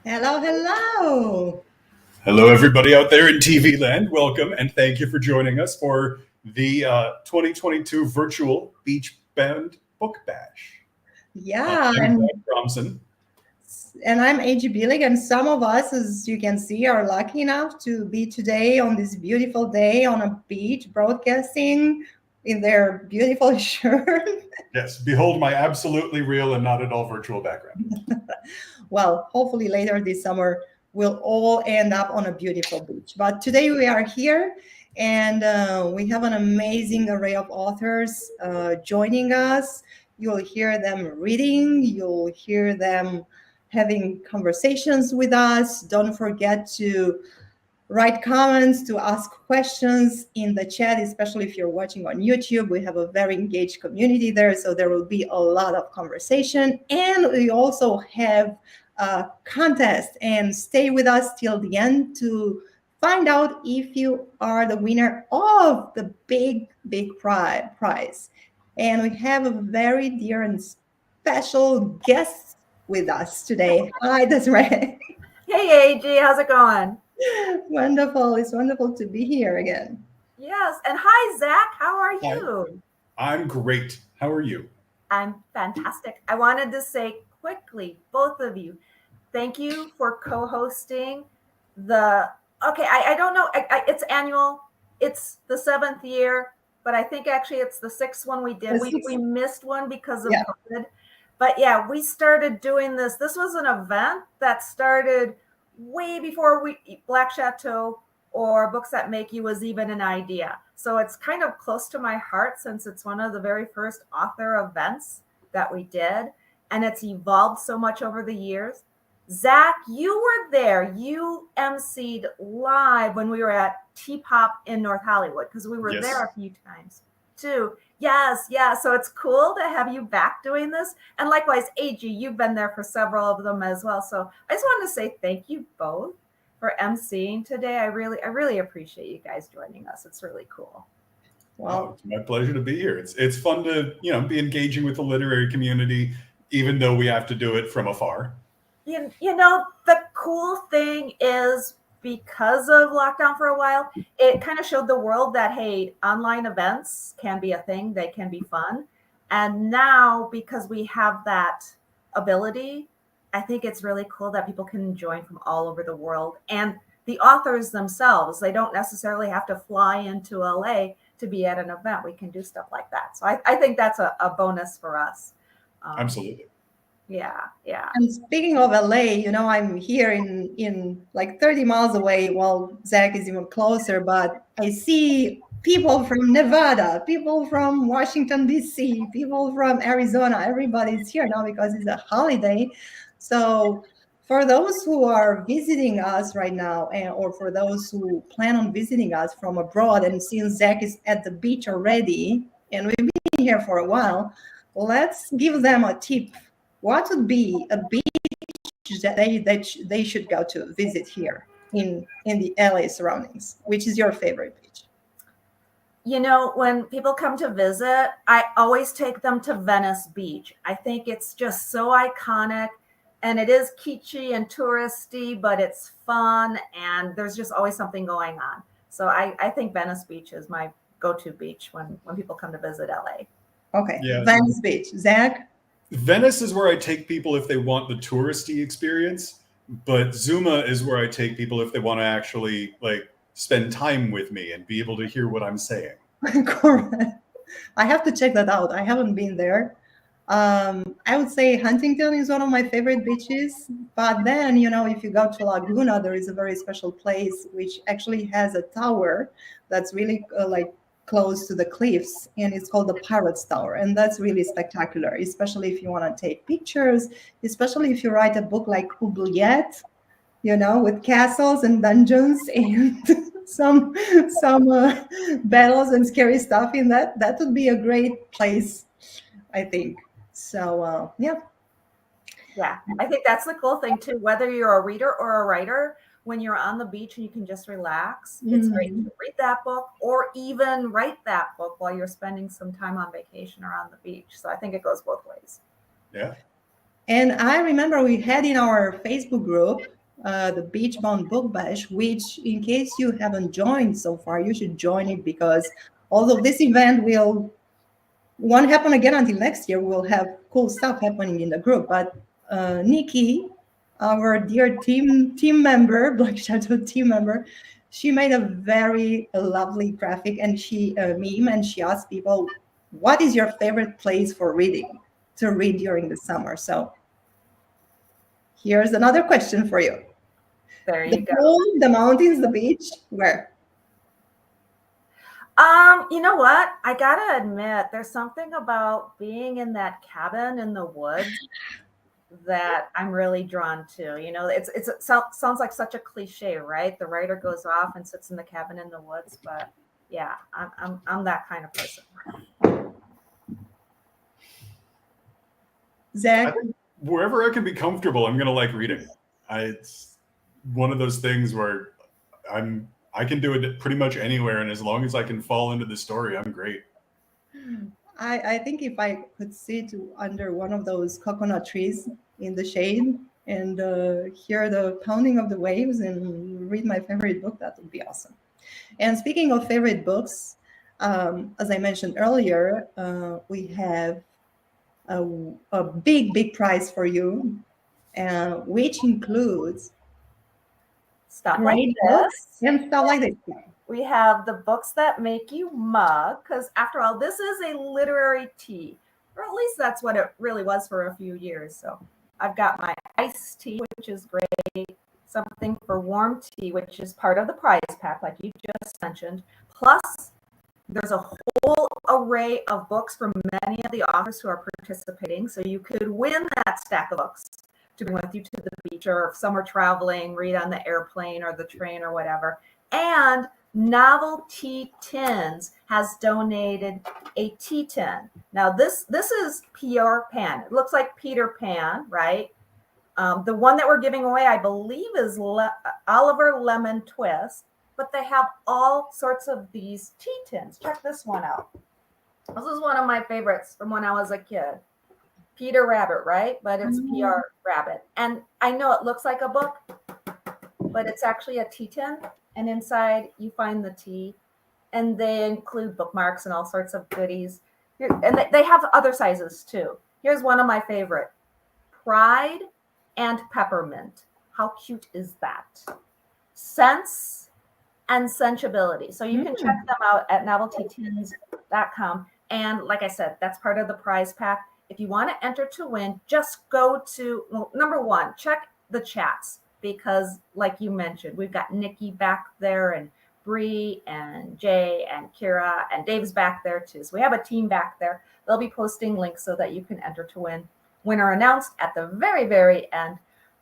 Hello, hello. Hello, everybody out there in TV land. Welcome, and thank you for joining us for the 2022 virtual Beach Band Book Bash. Yeah, I'm Zach Thompson. and I'm A.G. Billig, and some of us, as you can see, are lucky enough to be today on this beautiful day on a beach broadcasting in their beautiful shirt. Yes, behold my absolutely real and not at all virtual background. Well, hopefully later this summer, we'll all end up on a beautiful beach. But today we are here, and we have an amazing array of authors joining us. You'll hear them reading, you'll hear them having conversations with us. Don't forget to write comments, to ask questions in the chat, especially if you're watching on YouTube. We have a very engaged community there, so there will be a lot of conversation. And we also have a contest, and stay with us till the end to find out if you are the winner of the big prize. And we have a very dear and special guest with us today. Hi, Desiree. Hey, AG, how's it going? Wonderful. It's wonderful to be here again. Yes. And hi, Zach. How are you? I'm great. How are you? I'm fantastic. I wanted to say quickly, both of you, thank you for co-hosting I don't know. It's annual. It's the 7th year, but I think actually it's the 6th one we did. We missed one because of COVID. But yeah, we started doing this. This was an event that started way before Black Château or Books That Make You was even an idea. So it's kind of close to my heart since it's one of the very first author events that we did. And it's evolved so much over the years. Zach, you were there. You emceed live when we were at T-Pop in North Hollywood because we were there a few times too. Yes. So it's cool to have you back doing this. And likewise, AG, you've been there for several of them as well. So I just wanted to say thank you both for emceeing today. I really appreciate you guys joining us. It's really cool. Well, it's my pleasure to be here. It's fun to, be engaging with the literary community, even though we have to do it from afar. The cool thing is because of lockdown for a while, it kind of showed the world that, hey, online events can be a thing. They can be fun. And now, because we have that ability, I think it's really cool that people can join from all over the world. And the authors themselves, they don't necessarily have to fly into LA to be at an event. We can do stuff like that. So I think that's a bonus for us. Absolutely. Yeah. And speaking of LA, I'm here in like 30 miles away. Well, Zach is even closer, but I see people from Nevada, people from Washington, D.C., people from Arizona. Everybody's here now because it's a holiday. So for those who are visiting us right now, or for those who plan on visiting us from abroad, and since Zach is at the beach already, and we've been here for a while, let's give them a tip. What would be a beach that they should go to visit here in the LA surroundings? Which is your favorite beach? When people come to visit, I always take them to Venice Beach. I think it's just so iconic, and it is kitschy and touristy, but it's fun, and there's just always something going on. So I think Venice Beach is my go-to beach when people come to visit LA. Okay, yeah. Venice Beach. Zach? Venice is where I take people if they want the touristy experience, but Zuma is where I take people if they want to actually spend time with me and be able to hear what I'm saying. Correct. I have to check that out. I haven't been there. I would say Huntington is one of my favorite beaches, but then, if you go to Laguna, there is a very special place which actually has a tower that's really close to the cliffs, and it's called the Pirates Tower, and that's really spectacular, especially if you want to take pictures, especially if you write a book like Oubliette, with castles and dungeons and some battles and scary stuff in that would be a great place, I think. So yeah, I think that's the cool thing too, whether you're a reader or a writer. When you're on the beach and you can just relax, it's great to read that book or even write that book while you're spending some time on vacation or on the beach. So I think it goes both ways. Yeah. And I remember we had in our Facebook group the Beachbound Book Bash, which, in case you haven't joined so far, you should join it, because although this event won't happen again until next year, we'll have cool stuff happening in the group. But Nikki, our dear team member, Black Château team member, she made a very lovely graphic and she meme, and she asked people, what is your favorite place for reading, to read during the summer? So here's another question for you. There you The go. pool, the mountains, the beach, where? You know what? I gotta admit, there's something about being in that cabin in the woods that I'm really drawn to. You know, it sounds like such a cliche, right? The writer goes off and sits in the cabin in the woods, but yeah, I'm that kind of person. Zach? Wherever I can be comfortable, I'm gonna like reading. It's one of those things where I can do it pretty much anywhere, and as long as I can fall into the story, I'm great. I think if I could sit under one of those coconut trees in the shade and hear the pounding of the waves and read my favorite book, that would be awesome. And speaking of favorite books, as I mentioned earlier, we have a big prize for you, which includes Stuff great like books this. and stuff like this. We have the books that make you mug, because after all, this is a literary tea, or at least that's what it really was for a few years. So I've got my iced tea, which is great, something for warm tea, which is part of the prize pack, like you just mentioned. Plus, there's a whole array of books from many of the authors who are participating. So you could win that stack of books to bring with you to the beach, or if somewhere traveling, read on the airplane or the train or whatever. And Novelty Tins has donated a tea tin. Now this is Peter Pan. It looks like Peter Pan, right? The one that we're giving away, I believe, is Oliver Lemon Twist, but they have all sorts of these tea tins. Check this one out. This is one of my favorites from when I was a kid. Peter Rabbit, right? But it's PR Rabbit. And I know it looks like a book, but it's actually a tea tin. And inside you find the tea, and they include bookmarks and all sorts of goodies. And they have other sizes too. Here's one of my favorite: Pride and Peppermint. How cute is that? Sense and Sensibility. So you can check them out at noveltytins.com. And like I said, that's part of the prize pack. If you want to enter to win, just go to, well, number one, check the chats, because like you mentioned, we've got Nikki back there, and Bree and Jay and Kira, and Dave's back there too. So we have a team back there. They'll be posting links so that you can enter to win. Winner announced at the very end.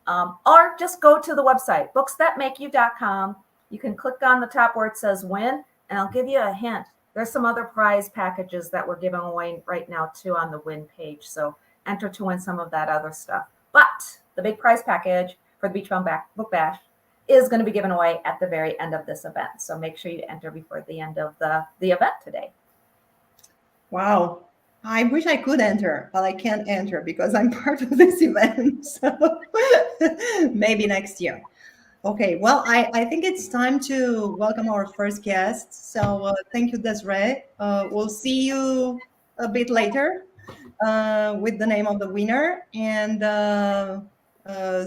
Or just go to the website, booksthatmakeyou.com. You can click on the top where it says win, and I'll give you a hint. There's some other prize packages that we're giving away right now too on the win page. So enter to win some of that other stuff. But the big prize package for the Beachbound Book Bash is going to be given away at the very end of this event. So make sure you enter before the end of the event today. Wow. I wish I could enter, but I can't enter because I'm part of this event. So maybe next year. Okay, well, I think it's time to welcome our first guest. So thank you, Desiree. We'll see you a bit later with the name of the winner. And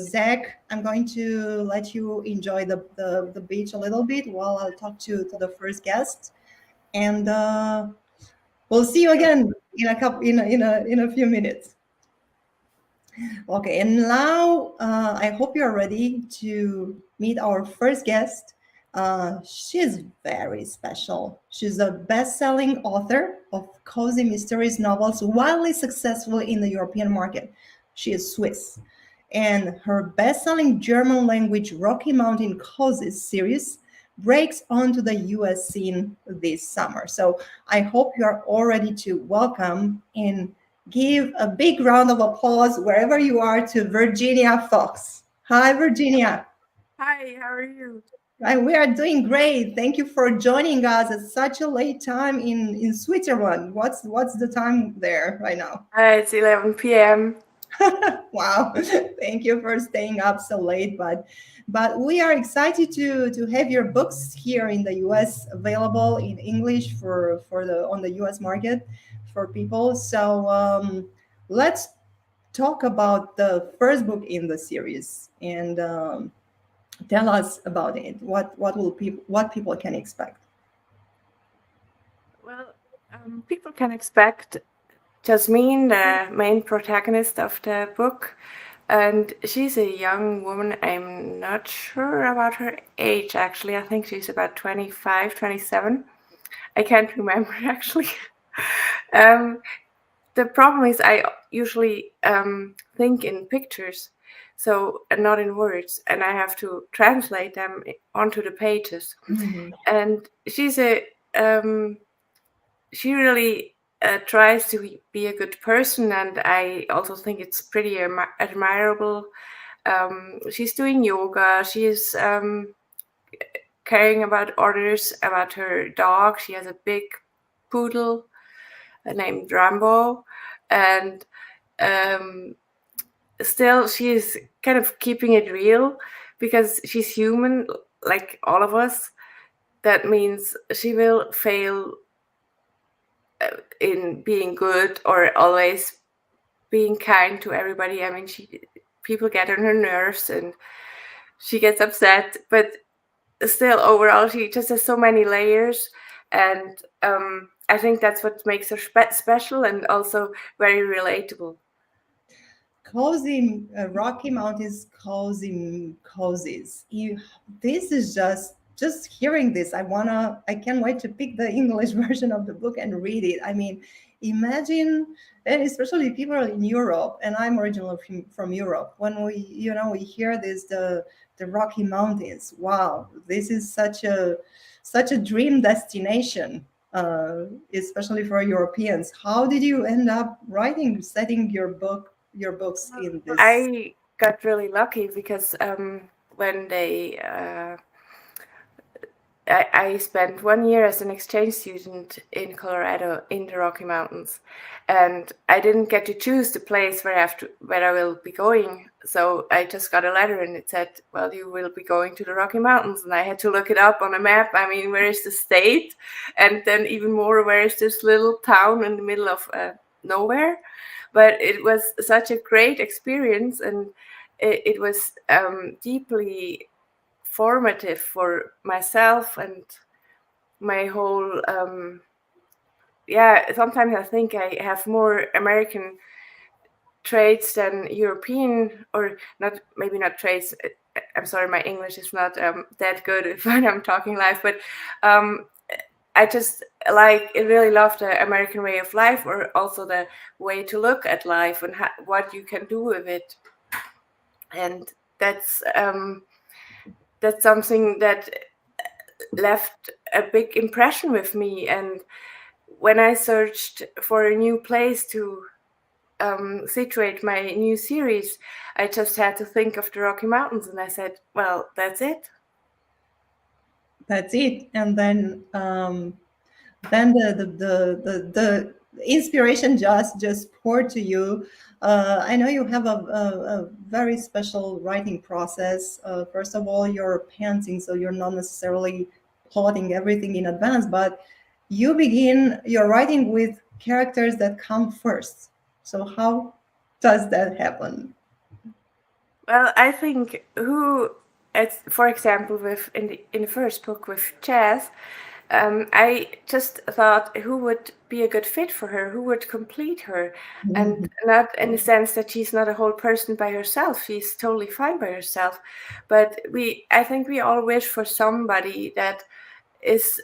Zach, I'm going to let you enjoy the beach a little bit while I'll talk to the first guest. And we'll see you again in a few minutes. Okay, and now I hope you're ready to meet our first guest. She's very special. She's a best-selling author of cozy mysteries novels, wildly successful in the European market. She is Swiss, and her best-selling German-language Rocky Mountain Cozy series breaks onto the U.S. scene this summer. So I hope you are all ready to welcome and give a big round of applause wherever you are to Virginia Fox. Hi, Virginia. Hi, how are you? We are doing great. Thank you for joining us at such a late time in Switzerland. What's the time there right now? It's 11 p.m. Wow, thank you for staying up so late. But we are excited to have your books here in the U.S. available in English for the on the U.S. market for people. So let's talk about the first book in the series and tell us about it. What people can expect. Well, people can expect Jasmine, the main protagonist of the book, and she's a young woman. I'm not sure about her age, actually. I think she's about 25, 27. I can't remember, actually. The problem is I usually think in pictures, so and not in words, and I have to translate them onto the pages. Mhm. And she really tries to be a good person, and I also think it's pretty admirable. She's doing yoga. She is caring about others, about her dog. She has a big poodle named Rambo, and still she is kind of keeping it real because she's human like all of us. That means she will fail in being good or always being kind to everybody. I mean, people get on her nerves and she gets upset, but still overall she just has so many layers, and I think that's what makes her special and also very relatable. Cozy Rocky Mountains cozies. This is just hearing this. I can't wait to pick the English version of the book and read it. I mean, imagine, and especially people in Europe, and I'm originally from Europe. When we hear this the Rocky Mountains. Wow, this is such a dream destination. Especially for Europeans. How did you end up setting your books in this? I got really lucky because when I spent 1 year as an exchange student in Colorado in the Rocky Mountains, and I didn't get to choose the place where I will be going. So I just got a letter and it said, "Well, you will be going to the Rocky Mountains," and I had to look it up on a map. I mean, where is the state, and then even more, where is this little town in the middle of nowhere? But it was such a great experience, and it was deeply formative for myself and my whole sometimes I think I have more American traits than European, or not, maybe not traits. I'm sorry, my English is not that good when I'm talking live, but I just really love the American way of life, or also the way to look at life and what you can do with it. And that's something that left a big impression with me. And when I searched for a new place to situate my new series, I just had to think of the Rocky Mountains, and I said, well, that's it. That's it. And then the inspiration just poured to you. I know you have a very special writing process. First of all, you're pantsing, so you're not necessarily plotting everything in advance, but you begin your writing with characters that come first. So how does that happen? Well, I think for example, in the first book with Chaz, I just thought who would be a good fit for her, who would complete her, and not in the sense that she's not a whole person by herself. She's totally fine by herself, but I think we all wish for somebody that is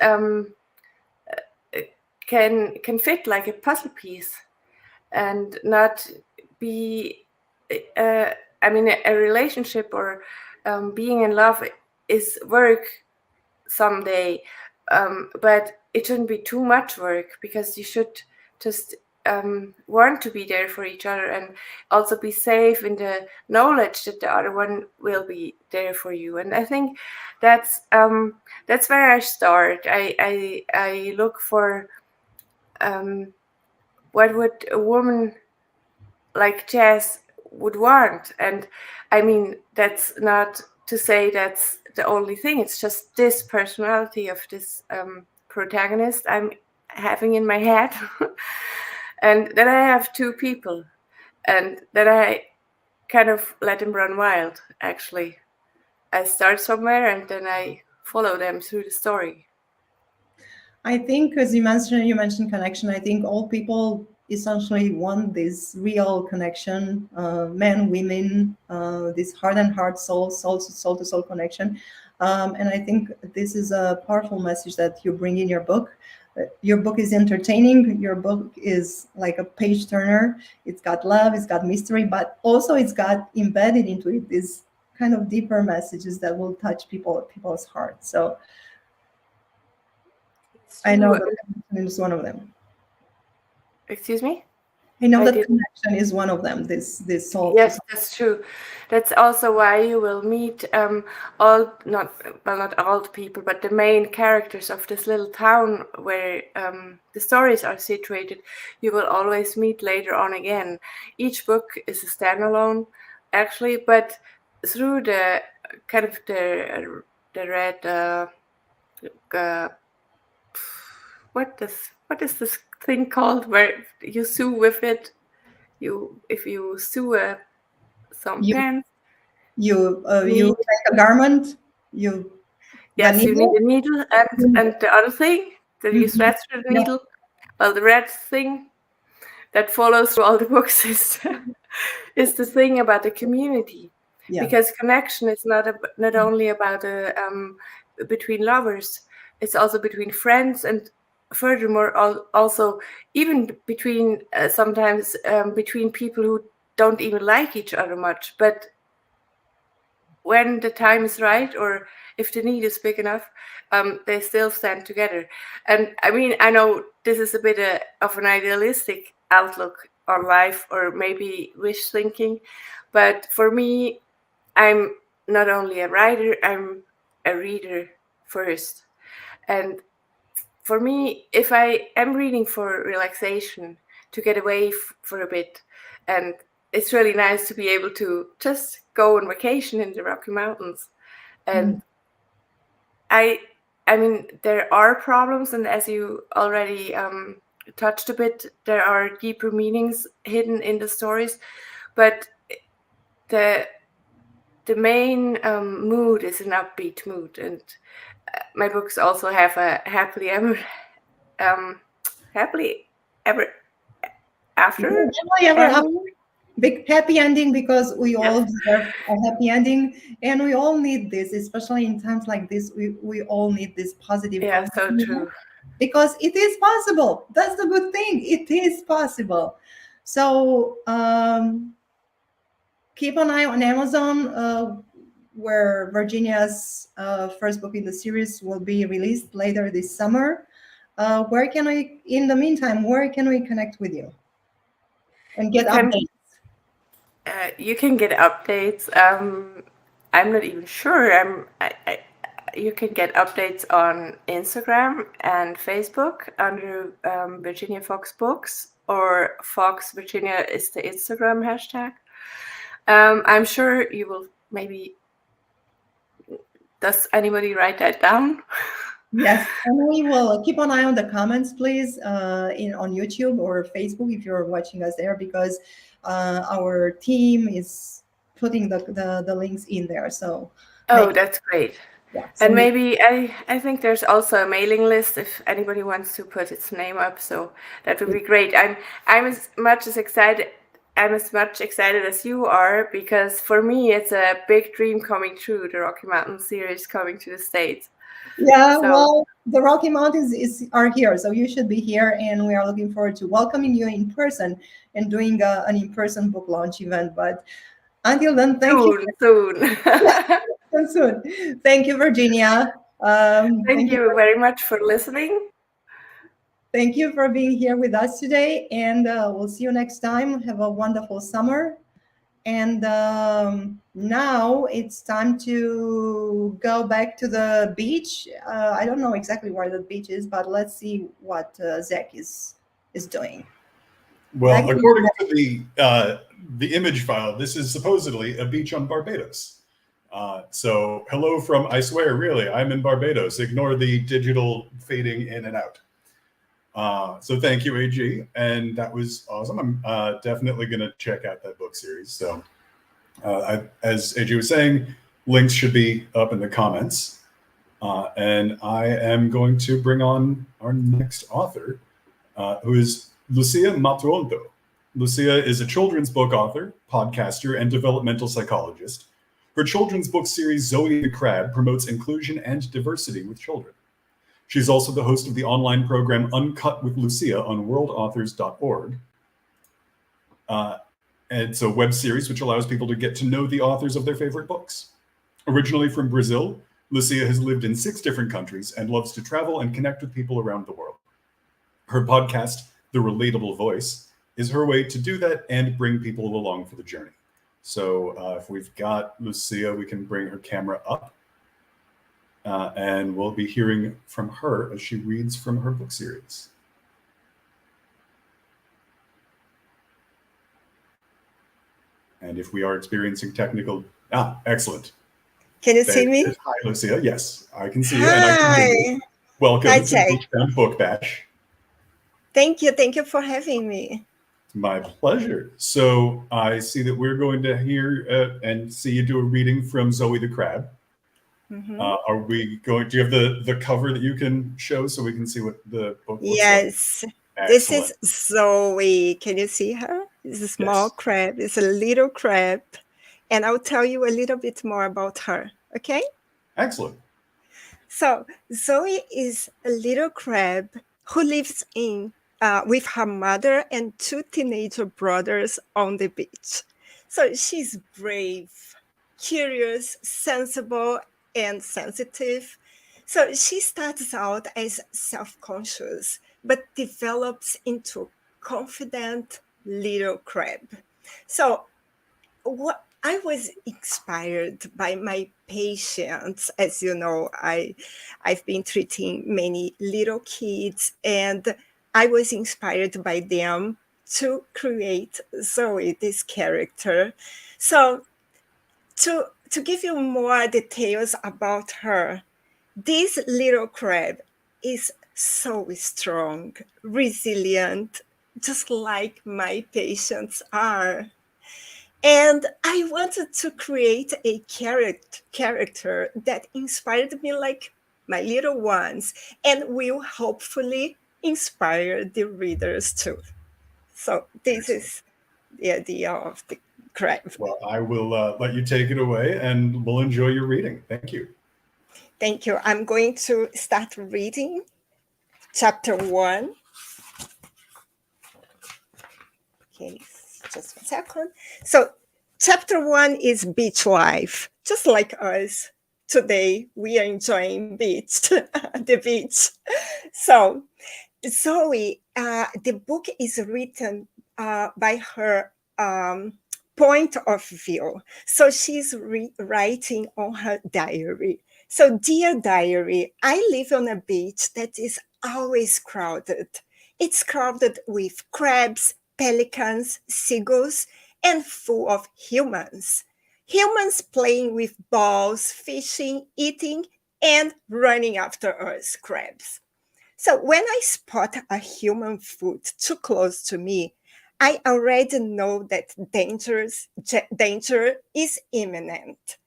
can fit like a puzzle piece, and not be. I mean, a relationship or being in love is work someday, but it shouldn't be too much work, because you should just want to be there for each other, and also be safe in the knowledge that the other one will be there for you. And I think that's where I start. I look for what would a woman like Jess would want. And I mean, that's not to say that's the only thing. It's just this personality of this protagonist I'm having in my head. And then I have two people, and then I kind of let them run wild, actually. I start somewhere and then I follow them through the story. I think, as you mentioned connection. I think all people essentially want this real connection, men, women, this heart and heart, soul to soul connection. And I think this is a powerful message that you bring in your book. Your book is entertaining. Your book is like a page turner. It's got love, it's got mystery, but also it's got embedded into it this kind of deeper messages that will touch people's hearts. So I know that connection is one of them. Excuse me? I know that connection is one of them, this soul. Yes, that's true. That's also why you will meet not all the people, but the main characters of this little town where the stories are situated. You will always meet later on again. Each book is a standalone, actually, but through the kind of the red what is this thing called where you sew with it? If you sew some pants, you make a garment. You need a needle, and the other thing that you thread through the needle. Well, the red thing that follows through all the books is the thing about the community, because connection is not only about between lovers. It's also between friends, and furthermore, also even between sometimes between people who don't even like each other much, but when the time is right, or if the need is big enough, they still stand together. And I mean, I know this is a bit of an idealistic outlook on life, or maybe wish thinking, but for me, I'm not only a writer, I'm a reader first. And for me, if I am reading for relaxation, to get away for a bit, and it's really nice to be able to just go on vacation in the Rocky Mountains. And I mean, there are problems, and as you already touched a bit, there are deeper meanings hidden in the stories, but the main mood is an upbeat mood, and my books also have a happily ever after. Big happy ending, because we all deserve a happy ending, and we all need this, especially in times like this. We all need this positive. Yeah, so true. Because it is possible. That's the good thing. It is possible. So keep an eye on Amazon, where Virginia's first book in the series will be released later this summer. Where can we, in the meantime, where can we connect with you and get updates? You can get updates. I'm not even sure. You can get updates on Instagram and Facebook under Virginia Fox Books, or Fox Virginia is the Instagram hashtag. I'm sure you will maybe. Does anybody write that down? Yes, and we will keep an eye on the comments, please, on YouTube or Facebook if you're watching us there, because our team is putting the links in there. So that's great. Yeah, so and maybe I think there's also a mailing list if anybody wants to put its name up. So that would be great. I'm as much excited as you are, because for me it's a big dream coming true, the Rocky Mountain series coming to the States. Yeah, well, the Rocky Mountains are here, so you should be here, and we are looking forward to welcoming you in person and doing an in-person book launch event. But until then, thank you. Soon. Thank you, Virginia. Thank you very much for listening. Thank you for being here with us today, and we'll see you next time. Have a wonderful summer. And now it's time to go back to the beach. I don't know exactly where the beach is, but let's see what Zach is doing. Well, according to the the image file, this is supposedly a beach on Barbados. So hello from, I swear, really, I'm in Barbados. Ignore the digital fading in and out. So thank you, AG. And that was awesome. I'm definitely going to check out that book series. So as AG was saying, links should be up in the comments. And I am going to bring on our next author, who is Lucia Matuonto. Lucia is a children's book author, podcaster, and developmental psychologist. Her children's book series, Zoe the Crab, promotes inclusion and diversity with children. She's also the host of the online program Uncut with Lucia on worldauthors.org. And it's a web series which allows people to get to know the authors of their favorite books. Originally from Brazil, Lucia has lived in 6 different countries and loves to travel and connect with people around the world. Her podcast, The Relatable Voice, is her way to do that and bring people along for the journey. So if we've got Lucia, we can bring her camera up. And we'll be hearing from her as she reads from her book series. And if we are experiencing technical, excellent. Can you see me? Hi, Lucia. Yes, I can see you. Hi. And I can hear you. Welcome Hi, to Jay. Beachbound Book Bash. Thank you for having me. My pleasure. So I see that we're going to hear and see you do a reading from Zoe the Crab. Mhm. Are we going? Do you have the cover that you can show so we can see what the book looks Yes, like? this Excellent. is Zoe. Can you see her? It's a small Yes. crab. It's a little crab. And I'll tell you a little bit more about her, okay? Excellent. So Zoe is a little crab who lives with her mother and 2 teenager brothers on the beach. So she's brave, curious, sensible, and sensitive. So she starts out as self-conscious, but develops into a confident little crab. So what I was inspired by my patients. As you know, I've been treating many little kids, and I was inspired by them to create Zoe, this character. So to give you more details about her, this little crab is so strong, resilient, just like my patients are. And I wanted to create a character that inspired me like my little ones and will hopefully inspire the readers too. So this is the idea of the crab. Well, I will let you take it away and we'll enjoy your reading. Thank you. Thank you. I'm going to start reading chapter 1. Okay, just 1 second. So chapter 1 is beach life. Just like us, today we are enjoying the beach. So Zoe, the book is written by her point of view. So she's writing on her diary. So, dear diary, I live on a beach that is always crowded. It's crowded with crabs, pelicans, seagulls, and full of humans. Humans playing with balls, fishing, eating, and running after us, crabs. So when I spot a human foot too close to me, I already know that danger is imminent.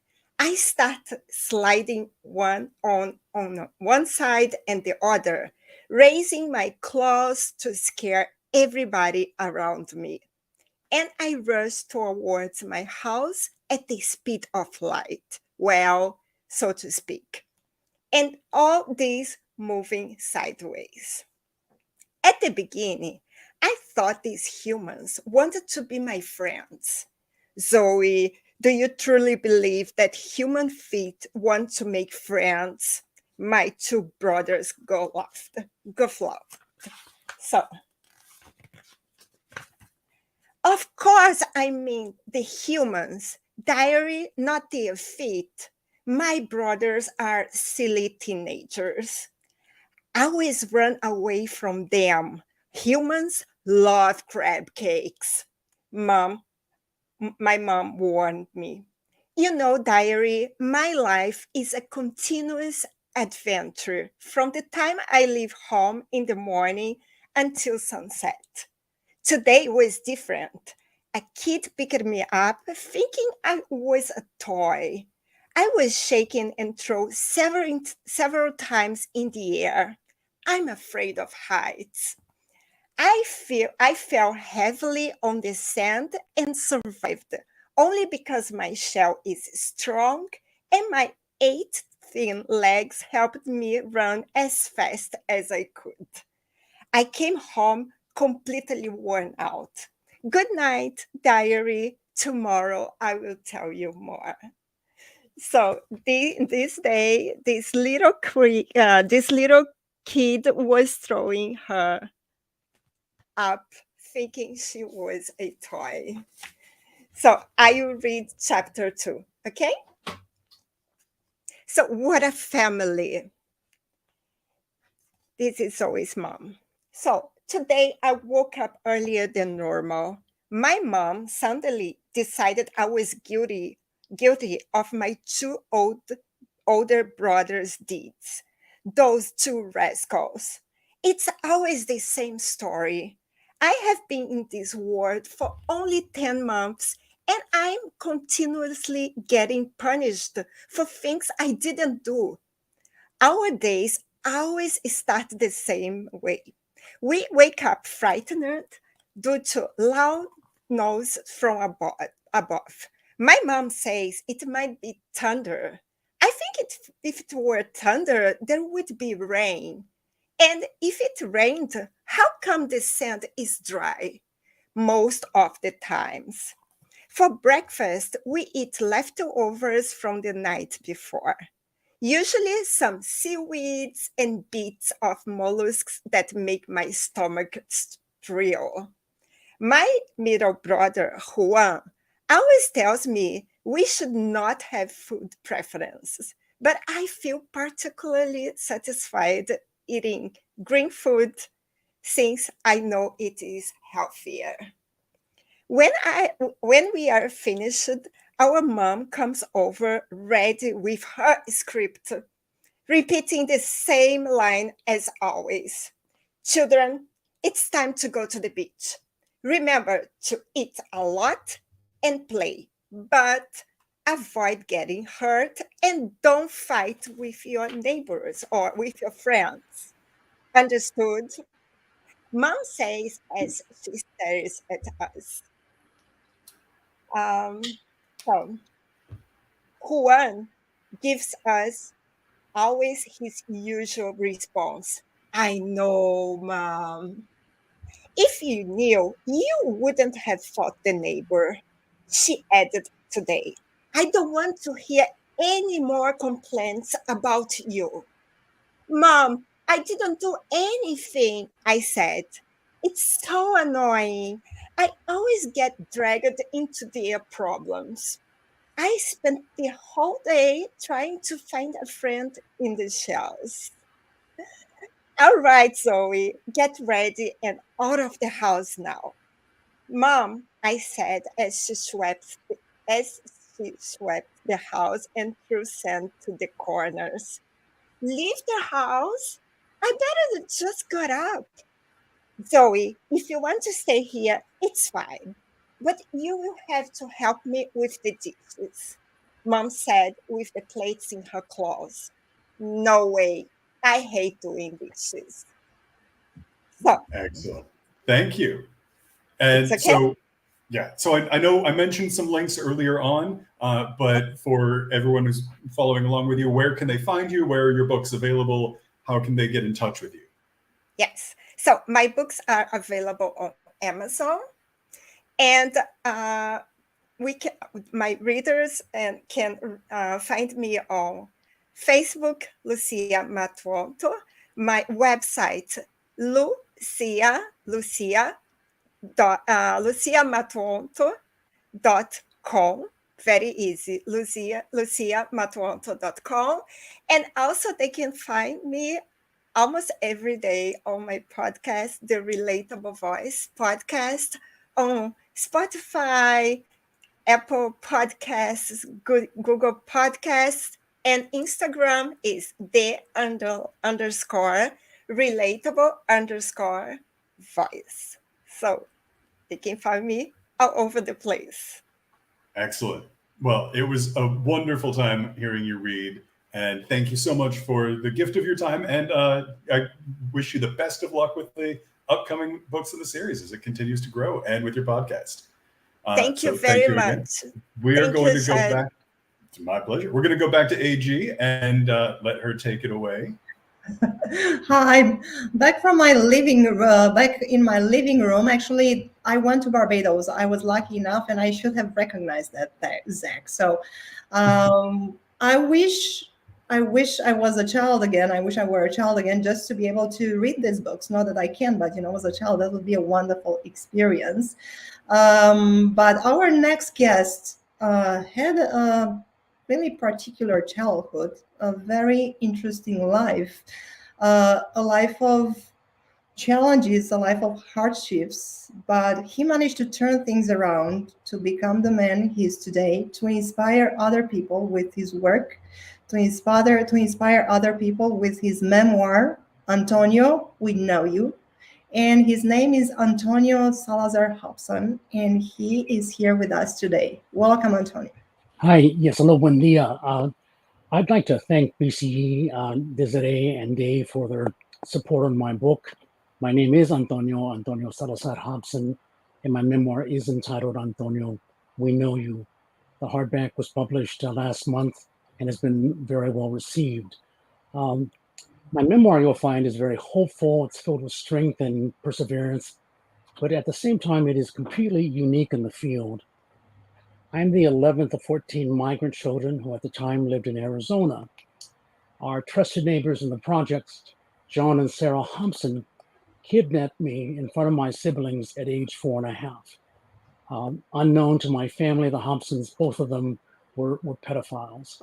I start sliding one on one side and the other, raising my claws to scare everybody around me. And I rush towards my house at the speed of light, well, so to speak. And all this moving sideways. At the beginning, I thought these humans wanted to be my friends. Zoe, do you truly believe that human feet want to make friends? My 2 brothers guffawed. So, of course, I mean the humans. Diary, not their feet. My brothers are silly teenagers. I always run away from them. Humans love crab cakes. Mom, my mom warned me. You know, diary, my life is a continuous adventure from the time I leave home in the morning until sunset. Today was different. A kid picked me up thinking I was a toy. I was shaken and thrown several times in the air. I'm afraid of heights. I fell heavily on the sand and survived only because my shell is strong and my 8 thin legs helped me run as fast as I could. I came home completely worn out. Good night, diary. Tomorrow I will tell you more. So this day, this little kid was throwing her up thinking she was a toy. So I will read chapter 2, okay? So what a family. This is always mom. So today I woke up earlier than normal. My mom suddenly decided I was guilty of my older brother's deeds. Those two rascals. It's always the same story. I have been in this world for only 10 months and I'm continuously getting punished for things I didn't do. Our days always start the same way. We wake up frightened due to loud noise from above. My mom says it might be thunder. I think if it were thunder, there would be rain. And if it rained, how come the sand is dry? Most of the times. For breakfast, we eat leftovers from the night before. Usually some seaweeds and bits of mollusks that make my stomach thrill. My middle brother, Juan, always tells me we should not have food preferences, but I feel particularly satisfied eating green food since I know it is healthier. When we are finished, our mom comes over ready with her script, repeating the same line as always. Children, it's time to go to the beach. Remember to eat a lot and play, but avoid getting hurt and don't fight with your neighbors or with your friends. Understood? Mom says as she stares at us. So Juan gives us always his usual response. I know, Mom. If you knew, you wouldn't have fought the neighbor, she added today. I don't want to hear any more complaints about you. Mom, I didn't do anything, I said. It's so annoying. I always get dragged into their problems. I spent the whole day trying to find a friend in the shells. All right, Zoe, get ready and out of the house now. Mom, I said as she swept the house and threw sand to the corners. Leave the house? I better just got up. Zoe, if you want to stay here, it's fine. But you will have to help me with the dishes, Mom said with the plates in her claws. No way. I hate doing dishes. So Excellent. Thank you. it's And okay. so, yeah, so I know I mentioned some links earlier on, but for everyone who's following along with you, where can they find you? Where are your books available? How can they get in touch with you? Yes. So my books are available on Amazon, and my readers can find me on Facebook, Lucia Matuonto, my website, luciamatuonto.com. Very easy, luciamatuonto.com. And also they can find me almost every day on my podcast, The Relatable Voice podcast, on Spotify, Apple Podcasts, Google Podcasts, and Instagram is _relatable_voice. So you can find me all over the place. Excellent. Well, it was a wonderful time hearing you read. And thank you so much for the gift of your time. And I wish you the best of luck with the upcoming books in the series as it continues to grow and with your podcast. Thank you very much. We are Thank going you, to go Chad. back. It's my pleasure. We're going to go back to AG and let her take it away. Hi, back from my living room, back in my living room. Actually, I went to Barbados. I was lucky enough, and I should have recognized that, Zach. So, I wish I was a child again. I wish I were a child again, just to be able to read these books. Not that I can, but as a child, that would be a wonderful experience. But our next guest had a really particular childhood, a very interesting life, a life of challenges, a life of hardships, but he managed to turn things around to become the man he is today, to inspire other people with his work, to inspire other people with his memoir, Antonio, We Know You. And his name is Antonio Salazar-Hobson, and he is here with us today. Welcome, Antonio. Hi, yes, hello, buen dia. I'd like to thank BCE, Desiree, and Dave for their support on my book. My name is Antonio Salazar-Hobson, and my memoir is entitled Antonio, We Know You. The hardback was published last month and has been very well received. My memoir, you'll find, is very hopeful. It's filled with strength and perseverance, but at the same time, it is completely unique in the field. I'm the 11th of 14 migrant children who at the time lived in Arizona. Our trusted neighbors in the projects, John and Sarah Hobson, kidnapped me in front of my siblings at age 4.5. Unknown to my family, the Hobsons, both of them were pedophiles.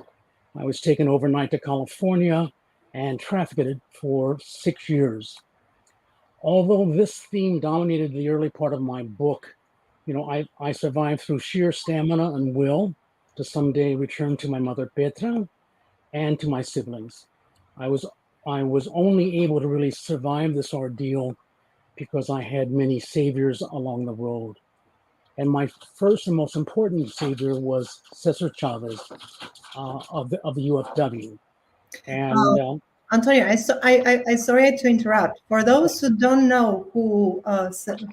I was taken overnight to California and trafficked for 6 years. Although this theme dominated the early part of my book, I survived through sheer stamina and will to someday return to my mother Petra and to my siblings. I was only able to really survive this ordeal because I had many saviors along the road. And my first and most important savior was Cesar Chavez of the UFW. And Antonio, I sorry to interrupt. For those who don't know who Cesar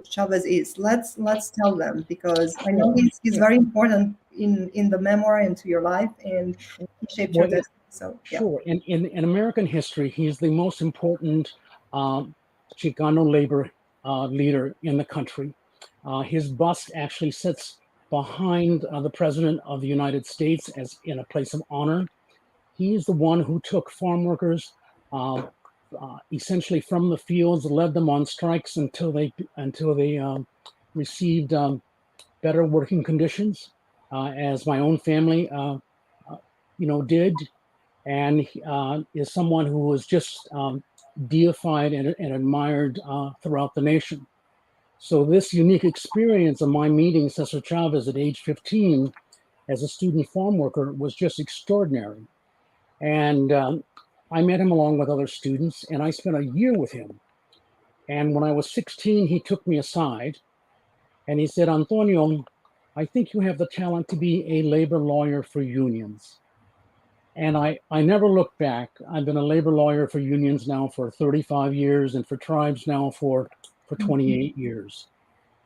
Chavez is, let's tell them, because I know he's very important in the memoir and to your life, and he shaped your destiny. So yeah. Sure. In American history, he's the most important Chicano labor leader in the country. His bust actually sits behind the President of the United States as in a place of honor. He's the one who took farm workers essentially from the fields, led them on strikes until they received better working conditions, as my own family did, and is someone who was just deified and admired throughout the nation. So this unique experience of my meeting Cesar Chavez at age 15 as a student farm worker was just extraordinary. And I met him along with other students, and I spent a year with him. And when I was 16, he took me aside and he said, Antonio, I think you have the talent to be a labor lawyer for unions. And I never looked back. I've been a labor lawyer for unions now for 35 years and for tribes now for 28 years.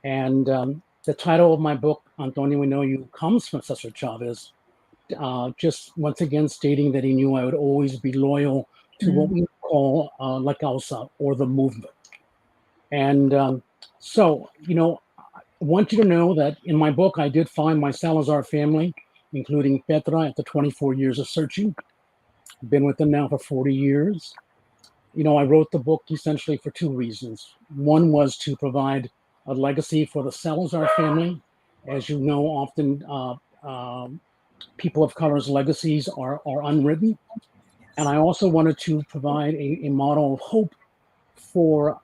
And the title of my book, Antonio, We Know You, comes from Cesar Chavez, just once again stating that he knew I would always be loyal to what we call La Causa, or the movement. And so, I want you to know that in my book, I did find my Salazar family, including Petra, after 24 years of searching. Been with them now for 40 years. I wrote the book essentially for two reasons. One was to provide a legacy for the Salazar family. As you know, often people of color's legacies are unwritten. And I also wanted to provide a model of hope for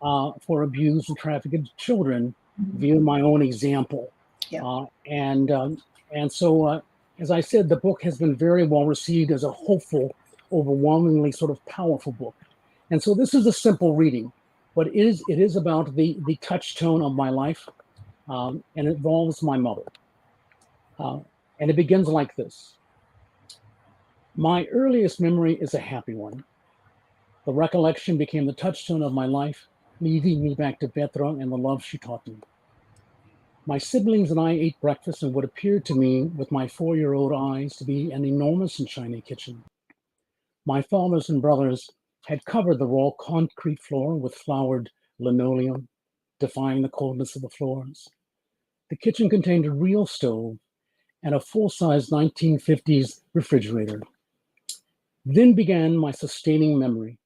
abused and trafficked children via my own example. Yeah. And so, as I said, the book has been very well received as a hopeful, overwhelmingly sort of powerful book. And so this is a simple reading, but it is about the touchstone of my life, and it involves my mother. And it begins like this. My earliest memory is a happy one. The recollection became the touchstone of my life, leading me back to Petra and the love she taught me. My siblings and I ate breakfast in what appeared to me, with my 4-year-old eyes, to be an enormous and shiny kitchen. My fathers and brothers had covered the raw concrete floor with flowered linoleum, defying the coldness of the floors. The kitchen contained a real stove and a full-size 1950s refrigerator. Then began my sustaining memory,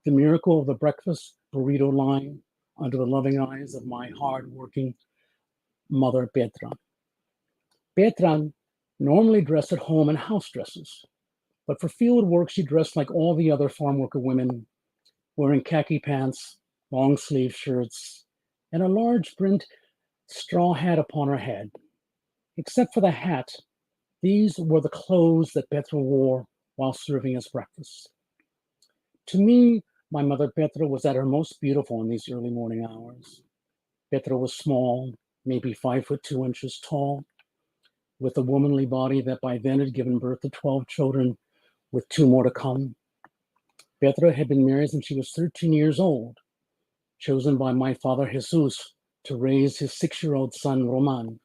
the miracle of the breakfast burrito line under the loving eyes of my hard-working mother, Petra. Petra normally dressed at home in house dresses, but for field work, she dressed like all the other farm worker women, wearing khaki pants, long sleeve shirts, and a large brimmed straw hat upon her head. Except for the hat, these were the clothes that Petra wore while serving us breakfast. To me, my mother Petra was at her most beautiful in these early morning hours. Petra was small, maybe 5'2" tall, with a womanly body that by then had given birth to 12 children, with 2 more to come. Petra had been married since she was 13 years old, chosen by my father Jesus to raise his 6-year-old son Roman.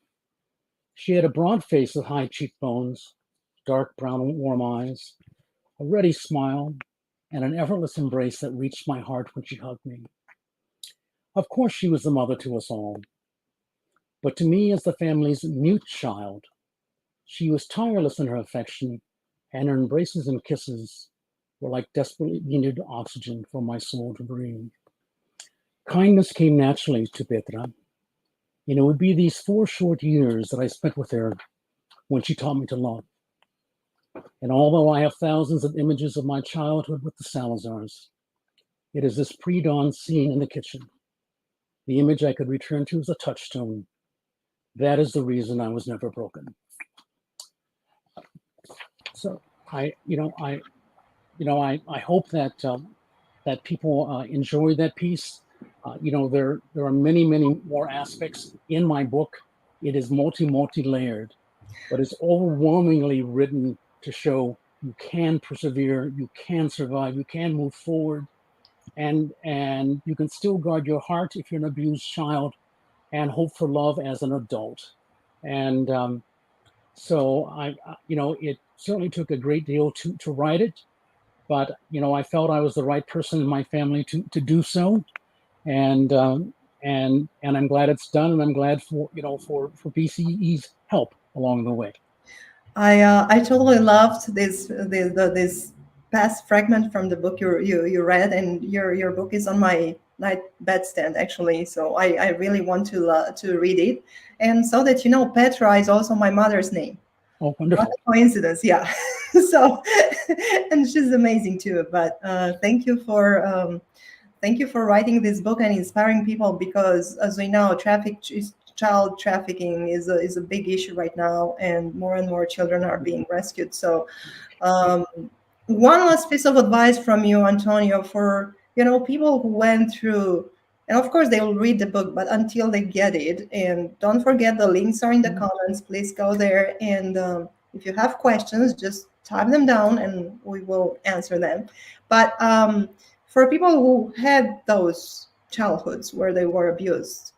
She had a broad face with high cheekbones, dark brown warm eyes, a ready smile, and an effortless embrace that reached my heart when she hugged me. Of course, she was the mother to us all, but to me, as the family's mute child, she was tireless in her affection, and her embraces and kisses were like desperately needed oxygen for my soul to breathe. Kindness came naturally to Petra, and it would be these 4 short years that I spent with her when she taught me to love. And although I have thousands of images of my childhood with the Salazars, it is this pre-dawn scene in the kitchen, the image I could return to as a touchstone. That is the reason I was never broken. So I hope that that people enjoy that piece. There are many more aspects in my book. It is multi-layered, but it's overwhelmingly written to show you can persevere, you can survive, you can move forward, and you can still guard your heart if you're an abused child, and hope for love as an adult. And so it certainly took a great deal to write it, but I felt I was the right person in my family to do so, and I'm glad it's done, and I'm glad for BCE's help along the way. I totally loved this past fragment from the book you read, and your book is on my night bedstand actually. So I really want to read it, and so that Petra is also my mother's name. Oh, wonderful! What a coincidence, yeah. So, and she's amazing too. But thank you for writing this book and inspiring people, because as we know, child trafficking is a big issue right now, and more children are being rescued. So one last piece of advice from you, Antonio, for people who went through, and of course they will read the book, but until they get it, and don't forget the links are in the comments, please go there, and if you have questions, just type them down and we will answer them. But for people who had those childhoods where they were abused,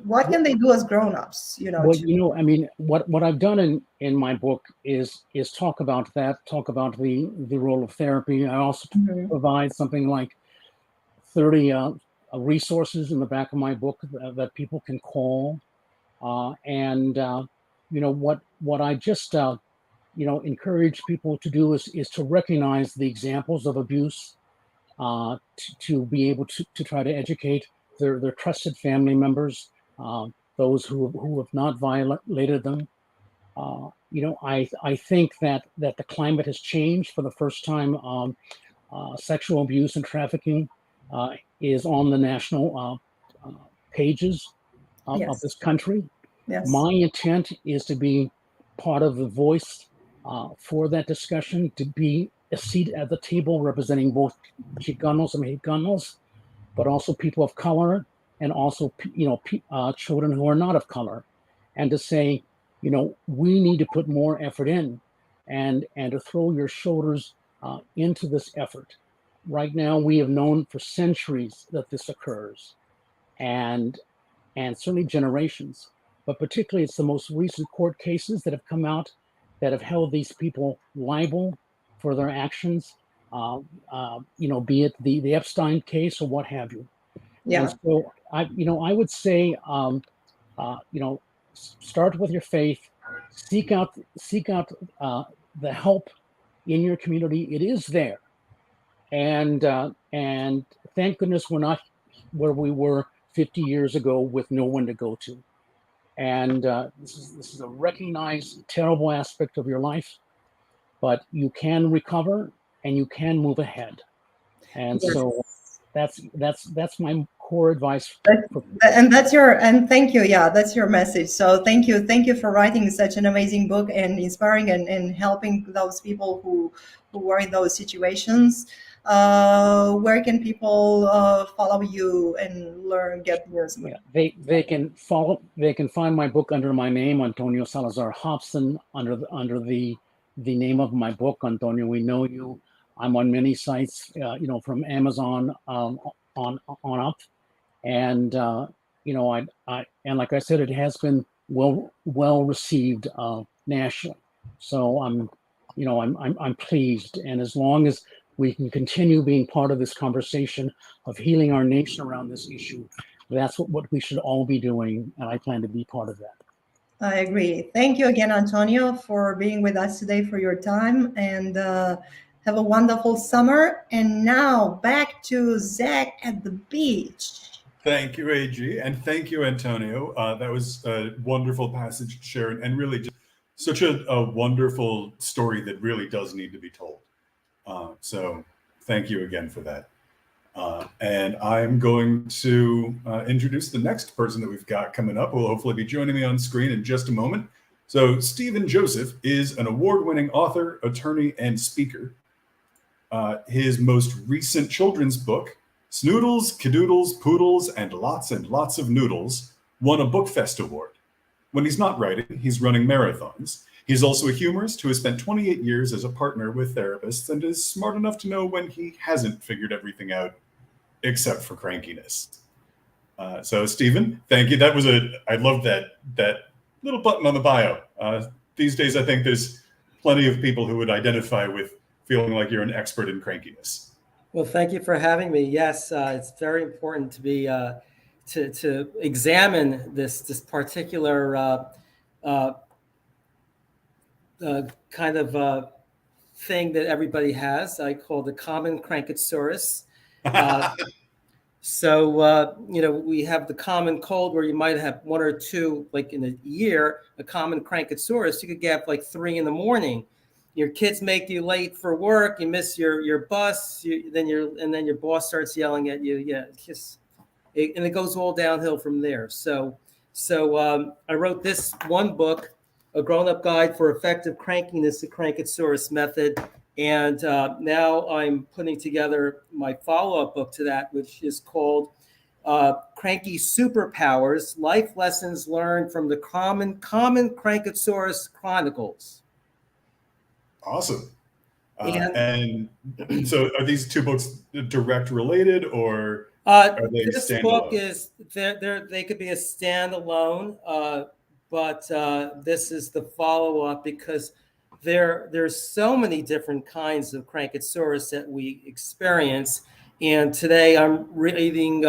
what can they do as grown-ups? What I've done in my book is talk about the role of therapy. I also provide something like 30 resources in the back of my book that people can call, and what I just encourage people to do is to recognize the examples of abuse, to be able to try to educate their trusted family members, those who have not violated them. I think that the climate has changed for the first time. Sexual abuse and trafficking is on the national pages of this country. Yes. My intent is to be part of the voice for that discussion, to be a seat at the table representing both Chicanos and Mexicanos, but also people of color, and also children who are not of color, and to say, we need to put more effort in, and to throw your shoulders into this effort. Right now, we have known for centuries that this occurs, and certainly generations, but particularly it's the most recent court cases that have come out that have held these people liable for their actions, be it the Epstein case or what have you. Yeah. And so I would say, start with your faith, seek out the help in your community. It is there, and thank goodness we're not where we were 50 years ago with no one to go to. And this is a recognized terrible aspect of your life, but you can recover and you can move ahead. And Yes. so that's my core advice. And thank you. Yeah, that's your message. So thank you for writing such an amazing book and inspiring and helping those people who were in those situations. Where can people follow you and get yours? Yeah, they can find my book under my name, Antonio Salazar-Hobson, under the name of my book, Antonio, We Know You. I'm on many sites, from Amazon on up, and and like I said, it has been well received nationally. So I'm pleased, and as long as we can continue being part of this conversation of healing our nation around this issue, that's what we should all be doing, and I plan to be part of that. I agree. Thank you again, Antonio, for being with us today, for your time, and have a wonderful summer. And now back to Zach at the beach. Thank you, AG, and thank you, Antonio. That was a wonderful passage, Sharon, and really just such a wonderful story that really does need to be told. So thank you again for that. And I'm going to introduce the next person that we've got coming up, who will hopefully be joining me on screen in just a moment. So Stephen Joseph is an award-winning author, attorney, and speaker. His most recent children's book, Snoodles, Cadoodles, Poodles, and Lots of Noodles, won a BookFest award. When he's not writing, he's running marathons. He's also a humorist who has spent 28 years as a partner with therapists and is smart enough to know when he hasn't figured everything out, except for crankiness. So Stephen, thank you. I love that little button on the bio. These days, I think there's plenty of people who would identify with feeling like you're an expert in crankiness. Well, thank you for having me. Yes, it's very important to be to examine this particular kind of thing that everybody has. I call the Common Crankosaurus. So we have the common cold where you might have one or two, like in a year. A common Crankosaurus, you could get like 3 a.m. Your kids make you late for work. You miss your bus. Then your boss starts yelling at you. Yeah, and it goes all downhill from there. So I wrote this one book, A Grown-Up Guide for Effective Crankiness, the Crankosaurus Method. And now I'm putting together my follow-up book to that, which is called Cranky Superpowers, Life Lessons Learned from the Common Crankosaurus Chronicles. Awesome. And so are these two books direct related, or are they this standalone? book is they could be a standalone, but this is the follow-up because there's so many different kinds of Crankosaurus that we experience. And today I'm reading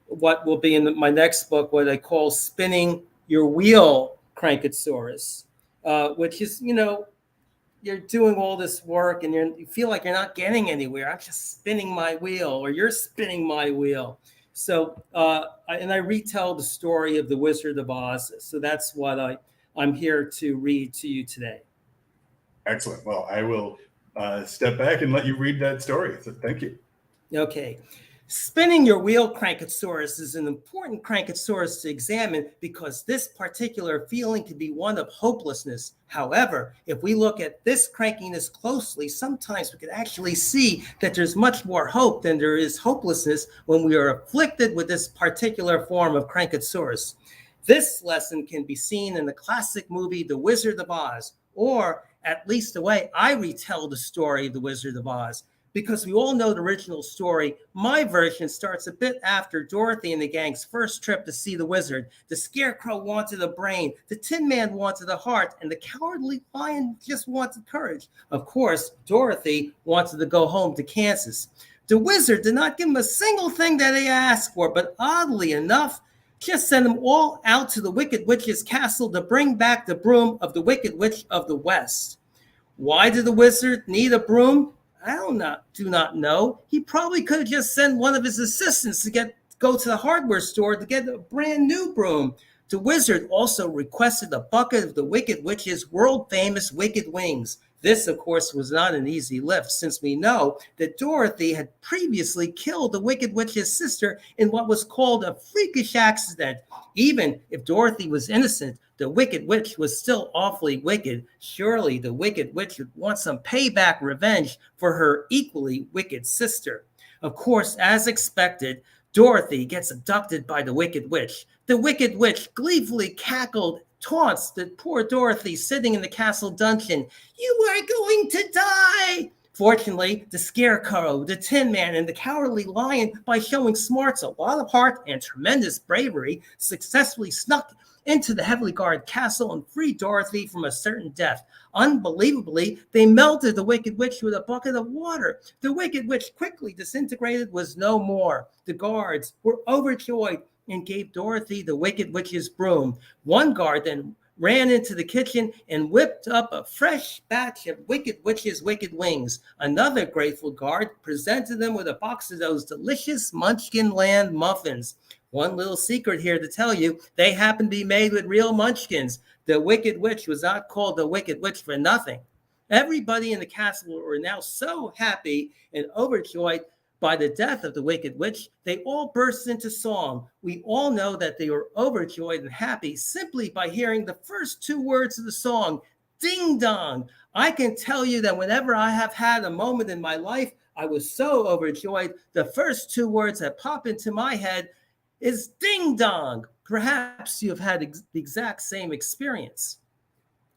what will be in my next book, what I call Spinning Your Wheel Crankosaurus, which is, you're doing all this work and you feel like you're not getting anywhere. I'm just spinning my wheel, or you're spinning my wheel. So, and I retell the story of the Wizard of Oz. So that's what I'm here to read to you today. Excellent. Well, I will step back and let you read that story. So thank you. Okay. Spinning your wheel Crankosaurus is an important Crankosaurus to examine because this particular feeling can be one of hopelessness. However, if we look at this crankiness closely, sometimes we can actually see that there's much more hope than there is hopelessness when we are afflicted with this particular form of Crankosaurus. This lesson can be seen in the classic movie The Wizard of Oz, or at least the way I retell the story of The Wizard of Oz. Because we all know the original story, my version starts a bit after Dorothy and the gang's first trip to see the wizard. The Scarecrow wanted a brain, the Tin Man wanted a heart, and the Cowardly Lion just wanted courage. Of course, Dorothy wanted to go home to Kansas. The wizard did not give him a single thing that he asked for, but oddly enough, just sent them all out to the Wicked Witch's castle to bring back the broom of the Wicked Witch of the West. Why did the wizard need a broom? I do not know. He probably could have just sent one of his assistants to go to the hardware store to get a brand new broom. The wizard also requested a bucket of the Wicked Witch's world-famous wicked wings. This, of course, was not an easy lift, since we know that Dorothy had previously killed the Wicked Witch's sister in what was called a freakish accident. Even if Dorothy was innocent, the Wicked Witch was still awfully wicked. Surely the Wicked Witch would want some payback revenge for her equally wicked sister. Of course, as expected, Dorothy gets abducted by the Wicked Witch. The Wicked Witch gleefully cackled, taunts the poor Dorothy sitting in the castle dungeon. "You are going to die!" Fortunately, the Scarecrow, the Tin Man, and the Cowardly Lion, by showing smarts, a lot of heart, and tremendous bravery, successfully snuck into the heavily guarded castle and freed Dorothy from a certain death. Unbelievably, they melted the Wicked Witch with a bucket of water. The Wicked Witch quickly disintegrated, was no more. The guards were overjoyed and gave Dorothy the Wicked Witch's broom. One guard then ran into the kitchen and whipped up a fresh batch of Wicked Witch's wicked wings. Another grateful guard presented them with a box of those delicious Munchkin Land muffins. One little secret here to tell you, they happen to be made with real munchkins. The Wicked Witch was not called the Wicked Witch for nothing. Everybody in the castle were now so happy and overjoyed by the death of the Wicked Witch, they all burst into song. We all know that they were overjoyed and happy simply by hearing the first two words of the song, ding dong. I can tell you that whenever I have had a moment in my life, I was so overjoyed, the first two words that pop into my head is ding dong. Perhaps you have had the exact same experience.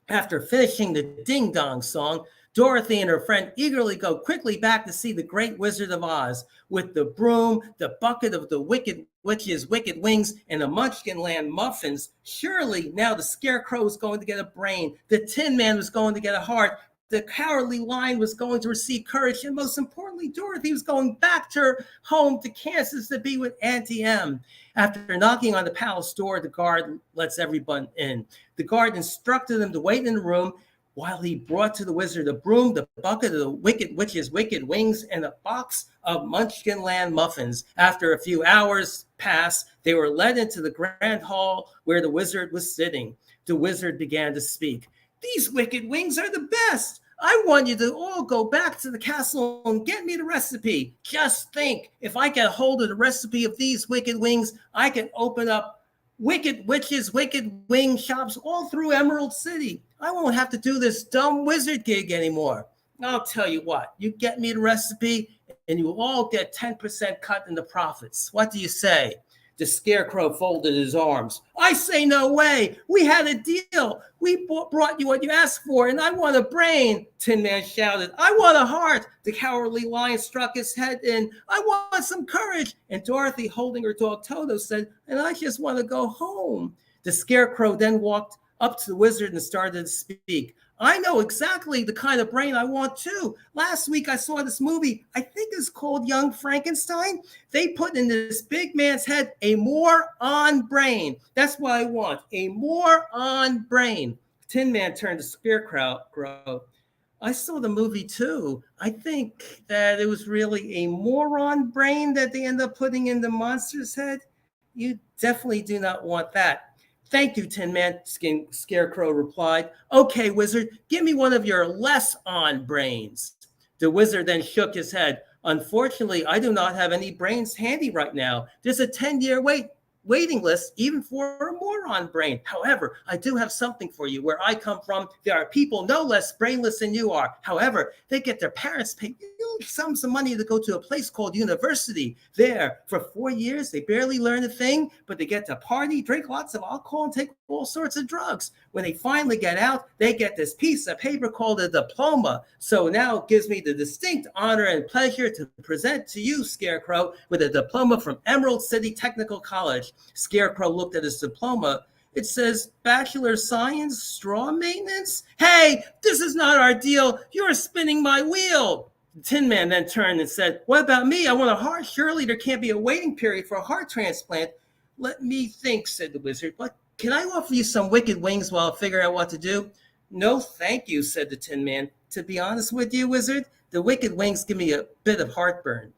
After finishing the ding dong song, Dorothy and her friend eagerly go quickly back to see the great Wizard of Oz. With the broom, the bucket of the Wicked Witch's wicked wings, and the Munchkin Land muffins, surely now the Scarecrow was going to get a brain, the Tin Man was going to get a heart, the Cowardly Lion was going to receive courage, and most importantly, Dorothy was going back to her home to Kansas to be with Auntie Em. After knocking on the palace door, the guard lets everyone in. The guard instructed them to wait in the room while he brought to the wizard a broom, the bucket of the Wicked Witch's wicked wings, and a box of Munchkin Land muffins. After a few hours passed, they were led into the grand hall where the wizard was sitting. The wizard began to speak. "These wicked wings are the best. I want you to all go back to the castle and get me the recipe. Just think, if I get a hold of the recipe of these wicked wings, I can open up Wicked Witch's wicked wing shops all through Emerald City. I won't have to do this dumb wizard gig anymore. I'll tell you what, you get me the recipe and you will all get 10% cut in the profits. What do you say?" The Scarecrow folded his arms. "I say no way. We had a deal. We brought you what you asked for, and I want a brain." Tin Man shouted. "I want a heart." The Cowardly Lion struck his head in. "I want some courage." And Dorothy, holding her dog Toto, said, "And I just want to go home." The Scarecrow then walked up to the wizard and started to speak. "I know exactly the kind of brain I want too. Last week I saw this movie, I think it's called Young Frankenstein. They put in this big man's head a moron brain. That's what I want, a moron brain." Tin Man turned to Scarecrow. "I saw the movie too. I think that it was really a moron brain that they end up putting in the monster's head. You definitely do not want that." "Thank you, Tin Man," Scarecrow replied. "Okay, wizard, give me one of your less on brains." The wizard then shook his head. Unfortunately, I do not have any brains handy right now. There's a 10-year waiting list even for a moron brain. However, I do have something for you. Where I come from, there are people no less brainless than you are. However, they get their parents pay sums of money to go to a place called university. There, for 4 years, they barely learn a thing, but they get to party, drink lots of alcohol, and take all sorts of drugs. When they finally get out, they get this piece of paper called a diploma. So now it gives me the distinct honor and pleasure to present to you, Scarecrow, with a diploma from Emerald City Technical College. Scarecrow looked at his diploma. It says Bachelor of Science, Straw Maintenance. Hey, this is not our deal. You're spinning my wheel. The Tin Man then turned and said, what about me? I want a heart. Surely there can't be a waiting period for a heart transplant. Let me think, said the wizard. But can I offer you some wicked wings while I figure out what to do? No, thank you, said the Tin Man. To be honest with you, wizard, the wicked wings give me a bit of heartburn.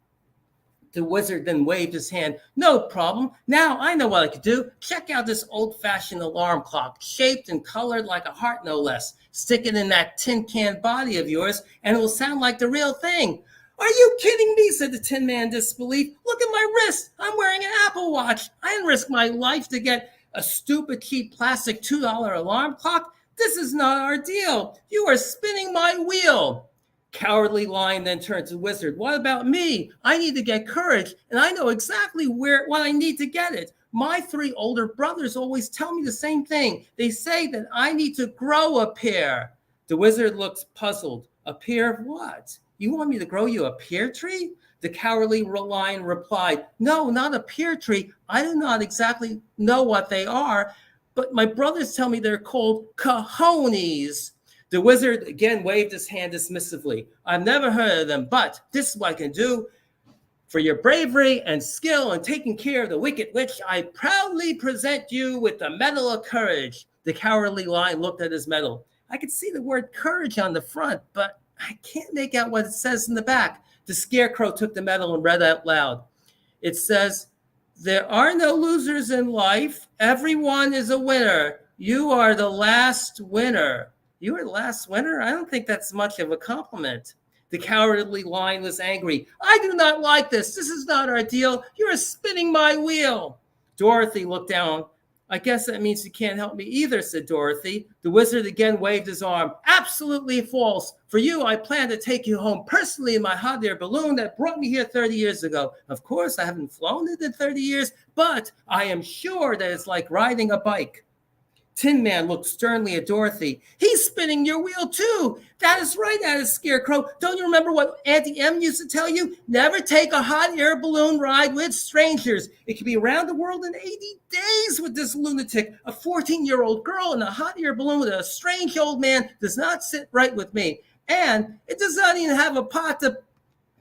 The wizard then waved his hand. No problem. Now I know what I could do. Check out this old-fashioned alarm clock, shaped and colored like a heart, no less. Stick it in that tin can body of yours, and it will sound like the real thing. Are you kidding me? Said the Tin Man in disbelief. Look at my wrist. I'm wearing an Apple Watch. I didn't risk my life to get a stupid, cheap, plastic $2 alarm clock. This is not our deal. You are spinning my wheel. Cowardly Lion then turned to the wizard. What about me? I need to get courage, and I know exactly what I need to get it. My 3 older brothers always tell me the same thing. They say that I need to grow a pair. The wizard looks puzzled. A pair of what? You want me to grow you a pear tree? The Cowardly Lion replied, no, not a pear tree. I do not exactly know what they are, but my brothers tell me they're called cojones. The wizard again waved his hand dismissively. I've never heard of them, but this is what I can do. For your bravery and skill in taking care of the Wicked Witch, I proudly present you with the Medal of Courage. The Cowardly Lion looked at his medal. I could see the word courage on the front, but I can't make out what it says in the back. The Scarecrow took the medal and read out loud. It says, there are no losers in life. Everyone is a winner. You are the last winner. You were the last winner? I don't think that's much of a compliment. The Cowardly Lion was angry. I do not like this. This is not our deal. You're spinning my wheel. Dorothy looked down. I guess that means you can't help me either, said Dorothy. The wizard again waved his arm. Absolutely false. For you, I plan to take you home personally in my hot air balloon that brought me here 30 years ago. Of course, I haven't flown it in 30 years, but I am sure that it's like riding a bike. Tin Man looked sternly at Dorothy. He's spinning your wheel too. That is right, added Scarecrow. Don't you remember what Auntie M used to tell you? Never take a hot air balloon ride with strangers. It could be around the world in 80 days with this lunatic. A 14-year-old girl in a hot air balloon with a strange old man does not sit right with me. And it does not even have a pot to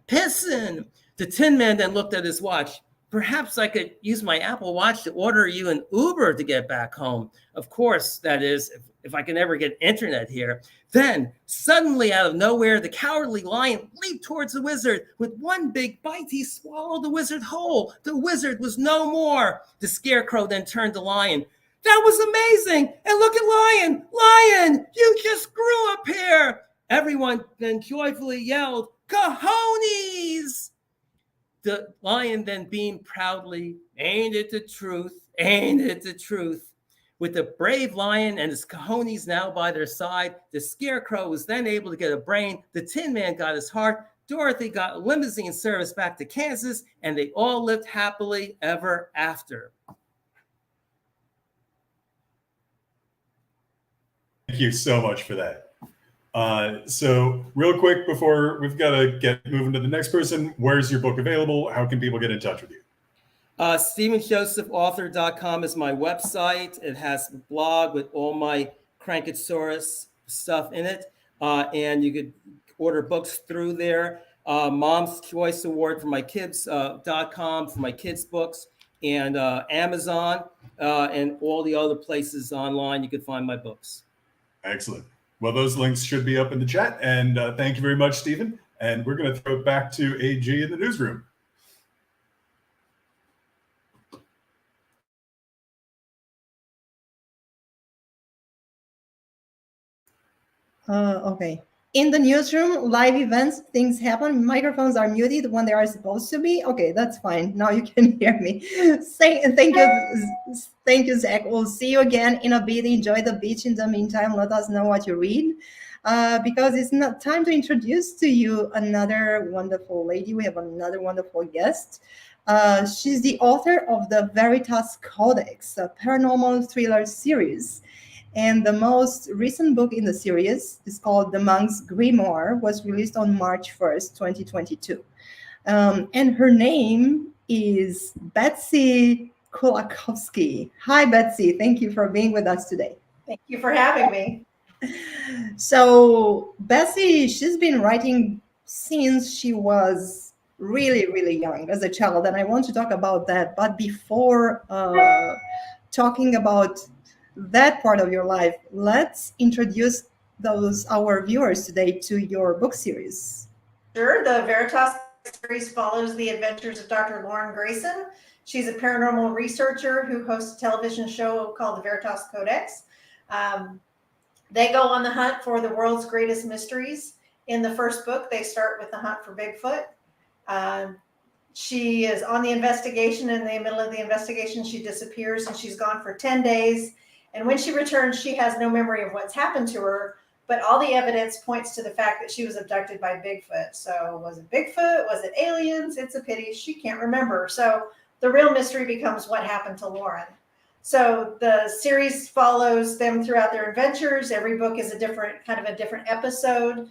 piss in. The Tin Man then looked at his watch. Perhaps I could use my Apple Watch to order you an Uber to get back home. Of course, that is, if I can ever get internet here. Then, suddenly out of nowhere, the Cowardly Lion leaped towards the wizard. With one big bite, he swallowed the wizard whole. The wizard was no more. The Scarecrow then turned to Lion. That was amazing. And look at Lion. Lion, you just grew a pair. Everyone then joyfully yelled, cojones! The lion then beamed proudly. Ain't it the truth? Ain't it the truth? With the brave lion and his cojones now by their side, the Scarecrow was then able to get a brain. The Tin Man got his heart. Dorothy got a limousine service back to Kansas, and they all lived happily ever after. Thank you so much for that. So real quick before we've got to get moving to the next person, where's your book available? How can people get in touch with you? StephenJosephAuthor.com is my website. It has a blog with all my Crankosaurus stuff in it. And you could order books through there. Mom's Choice Award for my kids.com for my kids' books, and Amazon, and all the other places online you can find my books. Excellent. Well, those links should be up in the chat. And thank you very much, Stephen. And we're going to throw it back to AG in the newsroom. Okay. in the newsroom, live events, things happen. Microphones are muted when they are supposed to be. Okay, that's fine. Now you can hear me. Thank you, Zach. We'll see you again in a bit. Enjoy the beach. In the meantime, let us know what you read, because it's not time to introduce to you another wonderful lady. We have another wonderful guest. She's the author of the Veritas Codex, a paranormal thriller series. And the most recent book in the series is called The Monk's Grimoire, was released on March 1st, 2022. And her name is Betsey Kulakowski. Hi, Betsey. Thank you for being with us today. Thank you for having me. So Betsey, she's been writing since she was really, really young as a child. And I want to talk about that. But before talking about that part of your life, let's introduce our viewers today to your book series. Sure. The Veritas series follows the adventures of Dr. Lauren Grayson. She's a paranormal researcher who hosts a television show called the Veritas Codex. They go on the hunt for the world's greatest mysteries. In the first book, they start with the hunt for Bigfoot. She is on the investigation. In the middle of the investigation, she disappears, and she's gone for 10 days. And when she returns, she has no memory of what's happened to her, but all the evidence points to the fact that she was abducted by Bigfoot. So was it Bigfoot? Was it aliens? It's a pity she can't remember. So the real mystery becomes what happened to Lauren. So the series follows them throughout their adventures. Every book is a different episode.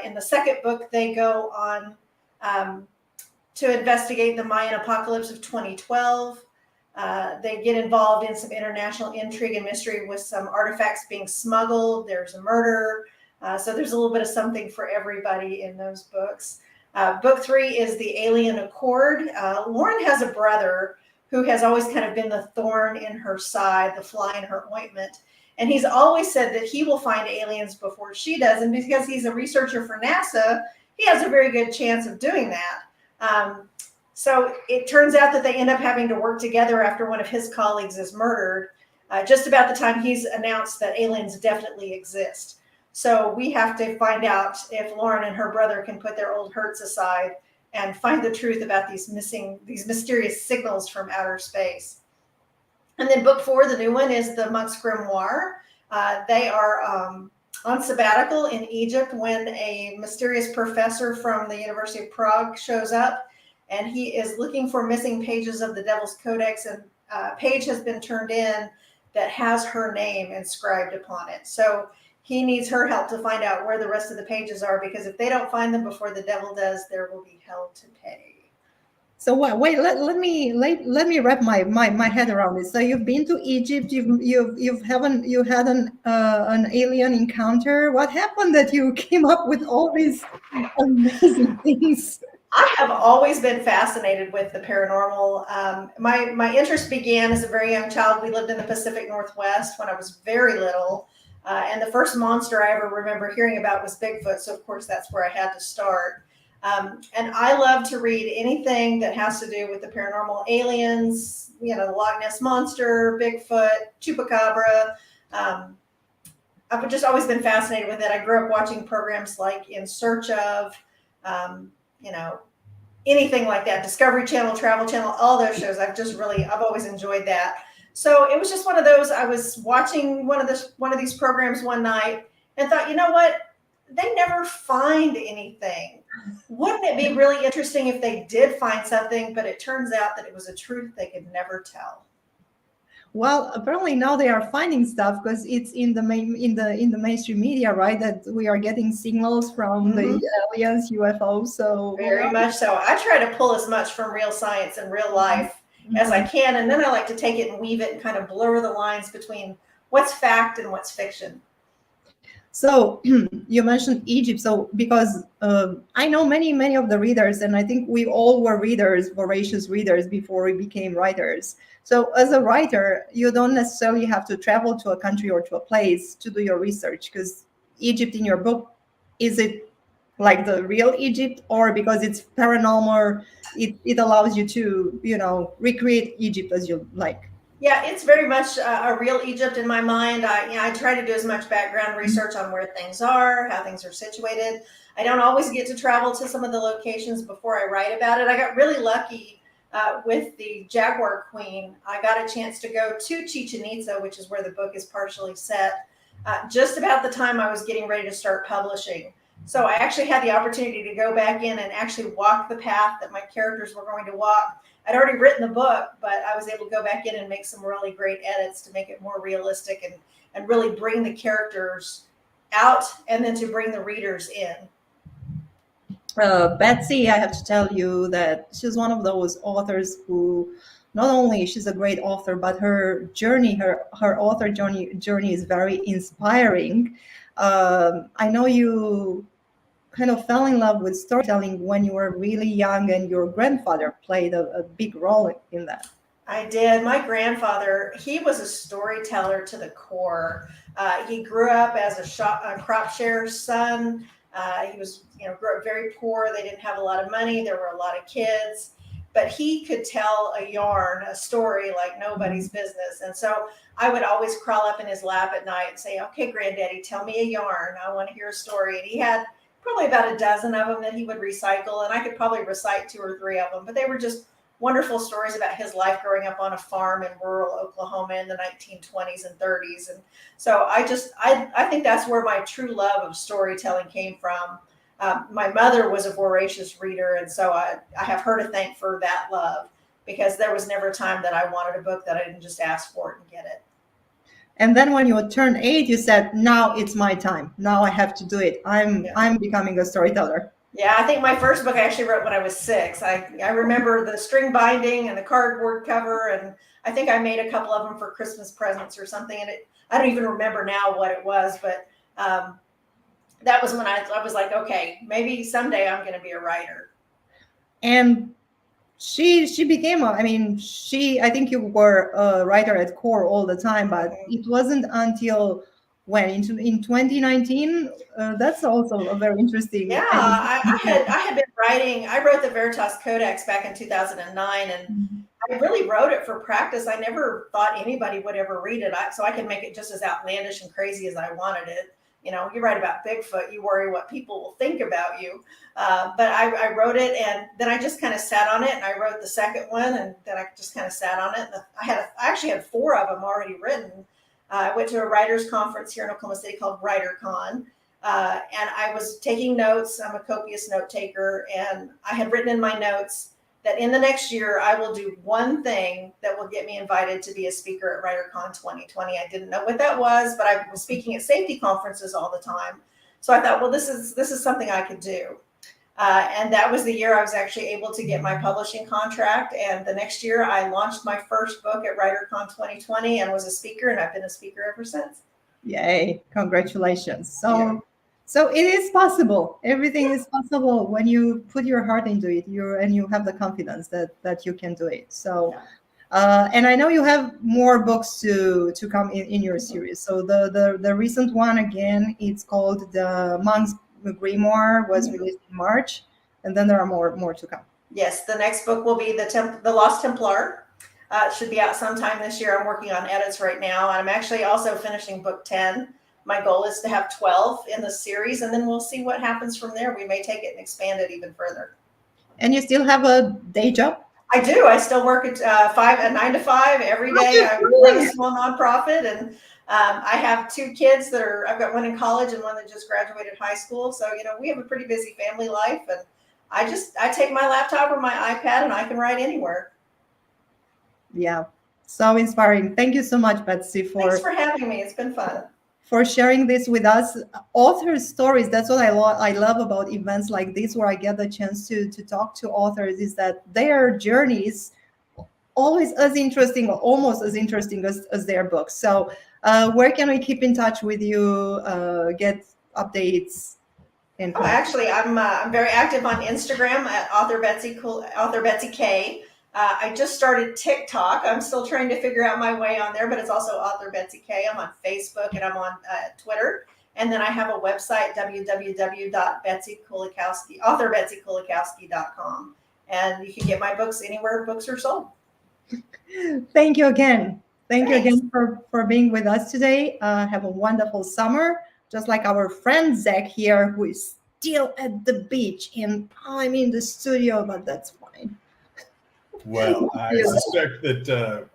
In the second book, they go on to investigate the Mayan apocalypse of 2012. They get involved in some international intrigue and mystery with some artifacts being smuggled. There's a murder. So there's a little bit of something for everybody in those books. Book 3 is the Alien Accord. Lauren has a brother who has always kind of been the thorn in her side, the fly in her ointment. And he's always said that he will find aliens before she does. And because he's a researcher for NASA, he has a very good chance of doing that. So it turns out that they end up having to work together after one of his colleagues is murdered, just about the time he's announced that aliens definitely exist. So we have to find out if Lauren and her brother can put their old hurts aside and find the truth about these mysterious signals from outer space. And then book 4, the new one, is the Monk's Grimoire. They are on sabbatical in Egypt when a mysterious professor from the University of Prague shows up, and he is looking for missing pages of the Devil's Codex, and a page has been turned in that has her name inscribed upon it. So he needs her help to find out where the rest of the pages are, because if they don't find them before the devil does, there will be hell to pay. So wait, let me wrap my head around it. So you've been to Egypt, you had an alien encounter. What happened that you came up with all these amazing things? I have always been fascinated with the paranormal. My interest began as a very young child. We lived in the Pacific Northwest when I was very little. And the first monster I ever remember hearing about was Bigfoot. So of course, that's where I had to start. And I love to read anything that has to do with the paranormal, aliens, the Loch Ness Monster, Bigfoot, Chupacabra. I've just always been fascinated with it. I grew up watching programs like In Search of, anything like that, Discovery Channel, Travel Channel, all those shows. I've always enjoyed that. So it was just one of those. I was watching one of these programs one night and thought, you know what? They never find anything. Wouldn't it be really interesting if they did find something, but it turns out that it was a truth they could never tell? Well, apparently now they are finding stuff because it's in the mainstream media, right? That we are getting signals from the aliens, UFOs. So very much so. I try to pull as much from real science and real life as I can, and then I like to take it and weave it and kind of blur the lines between what's fact and what's fiction. So you mentioned Egypt. So because I know many of the readers, and I think we all were readers, voracious readers, before we became writers. So as a writer, you don't necessarily have to travel to a country or to a place to do your research, because Egypt in your book, is it like the real Egypt, or because it's paranormal, it allows you to, recreate Egypt as you like? Yeah, it's very much a real Egypt in my mind. I try to do as much background research on where things are, how things are situated. I don't always get to travel to some of the locations before I write about it. I got really lucky with the Jaguar Queen. I got a chance to go to Chichen Itza, which is where the book is partially set, just about the time I was getting ready to start publishing. So I actually had the opportunity to go back in and actually walk the path that my characters were going to walk. I'd already written the book, but I was able to go back in and make some really great edits to make it more realistic and really bring the characters out and then to bring the readers in. Betsey, I have to tell you that she's one of those authors who not only she's a great author, but her journey, her author journey is very inspiring. I know you kind of fell in love with storytelling when you were really young, and your grandfather played a big role in that. I did. My grandfather, he was a storyteller to the core. He grew up as a crop share son. He was, grew up very poor. They didn't have a lot of money. There were a lot of kids, but he could tell a yarn, a story like nobody's business. And so I would always crawl up in his lap at night and say, "Okay, Granddaddy, tell me a yarn. I want to hear a story." And he had probably about a dozen of them that he would recycle, and I could probably recite 2 or 3 of them, but they were just wonderful stories about his life growing up on a farm in rural Oklahoma in the 1920s and 30s. And so I think that's where my true love of storytelling came from. My mother was a voracious reader, and so I have her to thank for that love, because there was never a time that I wanted a book that I didn't just ask for it and get it. And then when you turned 8, you said, "Now it's my time. Now I have to do it. I'm becoming a storyteller." Yeah, I think my first book I actually wrote when I was 6. I remember the string binding and the cardboard cover, and I think I made a couple of them for Christmas presents or something. And I don't even remember now what it was, but that was when I was like, okay, maybe someday I'm going to be a writer. And she became I think you were a writer at core all the time, but it wasn't until when in 2019. That's also a very interesting. Yeah, I had been writing. I wrote the Veritas Codex back in 2009, and I really wrote it for practice. I never thought anybody would ever read it, so I could make it just as outlandish and crazy as I wanted it. You write about Bigfoot, you worry what people will think about you. But I wrote it, and then I just kind of sat on it, and I wrote the second one, and then I just kind of sat on it. And I actually had 4 of them already written. I went to a writers conference here in Oklahoma City called WriterCon, and I was taking notes. I'm a copious note taker, and I had written in my notes that in the next year, I will do one thing that will get me invited to be a speaker at WriterCon 2020. I didn't know what that was, but I was speaking at safety conferences all the time. So I thought, well, this is something I could do. And that was the year I was actually able to get my publishing contract. And the next year, I launched my first book at WriterCon 2020 and was a speaker, and I've been a speaker ever since. Yay, congratulations. So it is possible. Everything is possible when you put your heart into it, and you have the confidence that you can do it. So, and I know you have more books to come in your series. So the recent one, again, it's called The Monk's Grimoire, was released in March, and then there are more to come. Yes, the next book will be The Lost Templar. It should be out sometime this year. I'm working on edits right now, and I'm actually also finishing book 10. My goal is to have 12 in the series, and then we'll see what happens from there. We may take it and expand it even further. And you still have a day job? I do. I still work at 9 to 5 every day. I run a small nonprofit, and I have 2 kids I've got one in college and one that just graduated high school. So, we have a pretty busy family life, and I take my laptop or my iPad and I can write anywhere. Yeah. So inspiring. Thank you so much, Betsey, Thanks for having me. It's been fun. For sharing this with us. Authors' stories, that's what I love about events like this, where I get the chance to talk to authors, is that their journeys always as interesting, or almost as interesting as their books. So where can we keep in touch with you, get updates? Actually, I'm very active on Instagram at author Betsey K. I just started TikTok. I'm still trying to figure out my way on there, but it's also author Betsey K. I'm on Facebook and I'm on Twitter. And then I have a website, author BetseyKulakowski.com. And you can get my books anywhere books are sold. Thank you again. Thank you Thanks. again for being with us today. Have a wonderful summer, just like our friend Zach here, who is still at the beach, and I'm in the studio, but that's fine. Well, I suspect that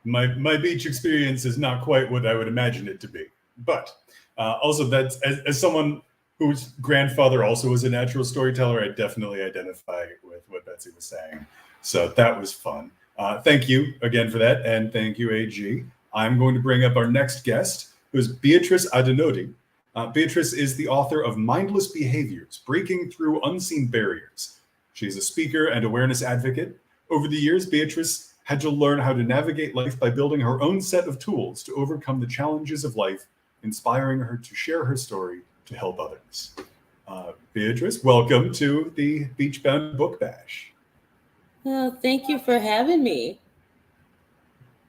my beach experience is not quite what I would imagine it to be. But also, that's as someone whose grandfather also was a natural storyteller, I definitely identify with what Betsey was saying. So that was fun. Thank you again for that, and thank you, AG. I'm going to bring up our next guest, who is Beatrice Adenodi. Beatrice is the author of Mindless Behaviors, Breaking Through Unseen Barriers. She's a speaker and awareness advocate. Over the years, Beatrice had to learn how to navigate life by building her own set of tools to overcome the challenges of life, inspiring her to share her story to help others. Beatrice, welcome to the Beachbound Book Bash. Well, thank you for having me.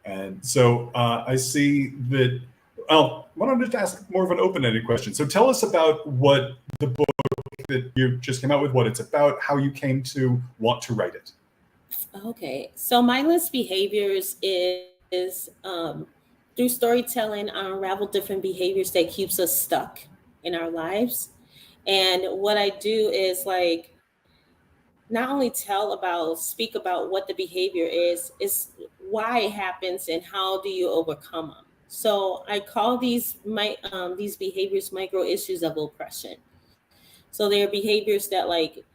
And so I see that, well, I wanted to ask more of an open-ended question. So tell us about what the book that you just came out with, what it's about, how you came to want to write it. Okay, so Mindless Behaviors is through storytelling, I unravel different behaviors that keeps us stuck in our lives. And what I do is like, not only speak about what the behavior is why it happens and how do you overcome them. So I call these behaviors micro issues of oppression. So they're behaviors that like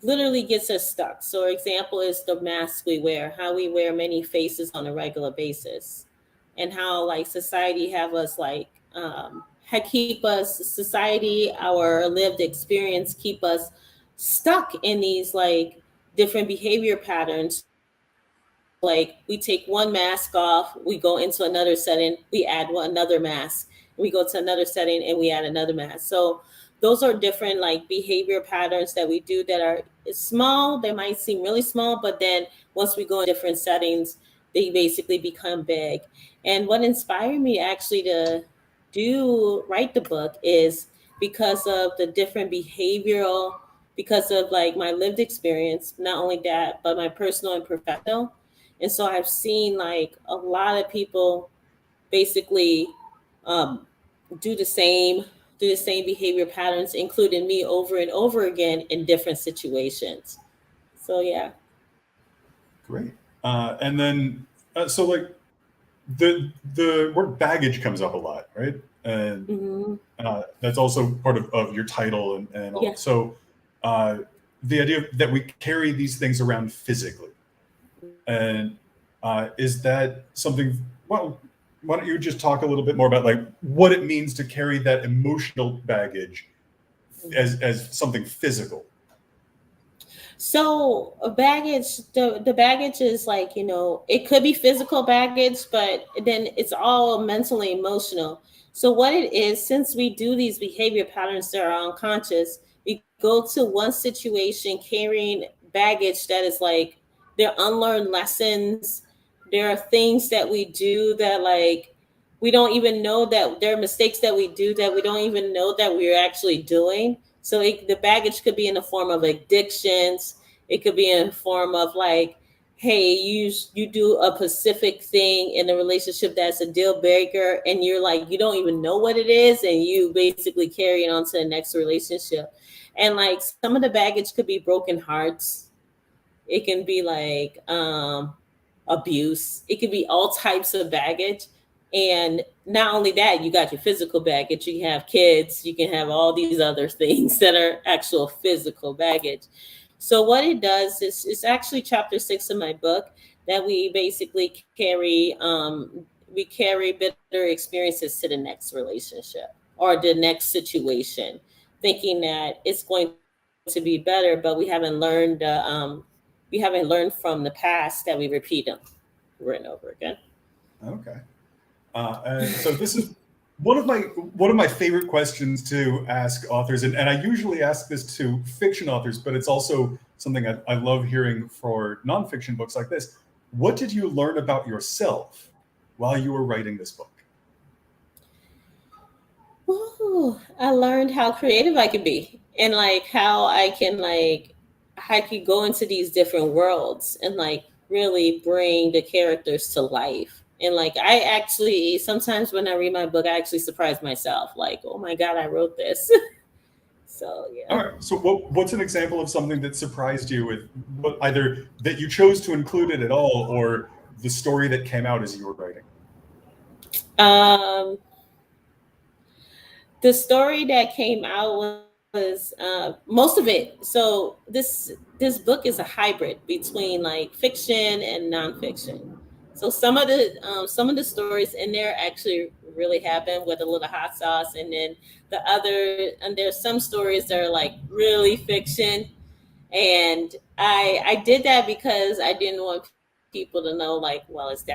literally gets us stuck. So example is the mask we wear, how we wear many faces on a regular basis, and how like society have us like society, our lived experience keep us stuck in these like different behavior patterns. Like we take one mask off, we go into another setting, we add another mask, we go to another setting and we add another mask. So those are different like behavior patterns that we do that are small. They might seem really small, but then once we go in different settings, they basically become big. And what inspired me actually to write the book is because of the different because of like my lived experience, not only that, but my personal and professional. And so I've seen like a lot of people basically do the same behavior patterns, including me, over and over again in different situations. So yeah. Great. And then, so like the word baggage comes up a lot, right? And that's also part of your title and all. Yeah. So the idea that we carry these things around physically, and is that something, well, why don't you just talk a little bit more about like what it means to carry that emotional baggage as something physical? So a baggage, the baggage is like, you know, it could be physical baggage, but then it's all mentally emotional. So what it is, since we do these behavior patterns that are unconscious, we go to one situation carrying baggage that is like, they're unlearned lessons. There are things that we do that like, we don't even know that there are mistakes that we do that we don't even know that we're actually doing. So the baggage could be in the form of addictions. It could be in the form of like, hey, you do a specific thing in a relationship that's a deal breaker, and you're like, you don't even know what it is, and you basically carry it on to the next relationship. And like some of the baggage could be broken hearts. It can be like abuse. It could be all types of baggage. And not only that, you got your physical baggage, you can have kids, you can have all these other things that are actual physical baggage. So what it does is, it's actually chapter 6 of my book, that we basically carry bitter experiences to the next relationship or the next situation, thinking that it's going to be better, but we haven't learned from the past that we repeat them over and over again. Okay. And so this is one of my favorite questions to ask authors, and I usually ask this to fiction authors, but it's also something I love hearing for nonfiction books like this. What did you learn about yourself while you were writing this book? Ooh, I learned how creative I could be, and like how I could go into these different worlds and like really bring the characters to life And like, I actually, sometimes when I read my book, I actually surprise myself, like, oh my God, I wrote this. So, yeah. All right. So what's an example of something that surprised you with either that you chose to include it at all or the story that came out as you were writing? The story that came out was most of it. So this book is a hybrid between like fiction and nonfiction. So some of the stories in there actually really happened with a little hot sauce, and then there's some stories that are like really fiction. And I did that because I didn't want people to know, like, well, is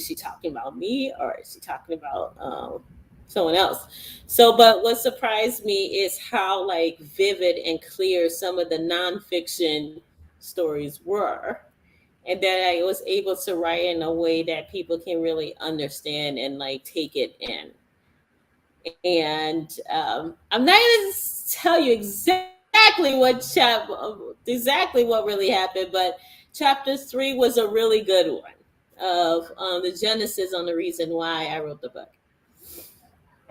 she talking about me or is she talking about someone else? So, but what surprised me is how like vivid and clear some of the nonfiction stories were, and that I was able to write in a way that people can really understand and like take it in. And I'm not going to tell you exactly what really happened, but chapter 3 was a really good one of the genesis on the reason why I wrote the book.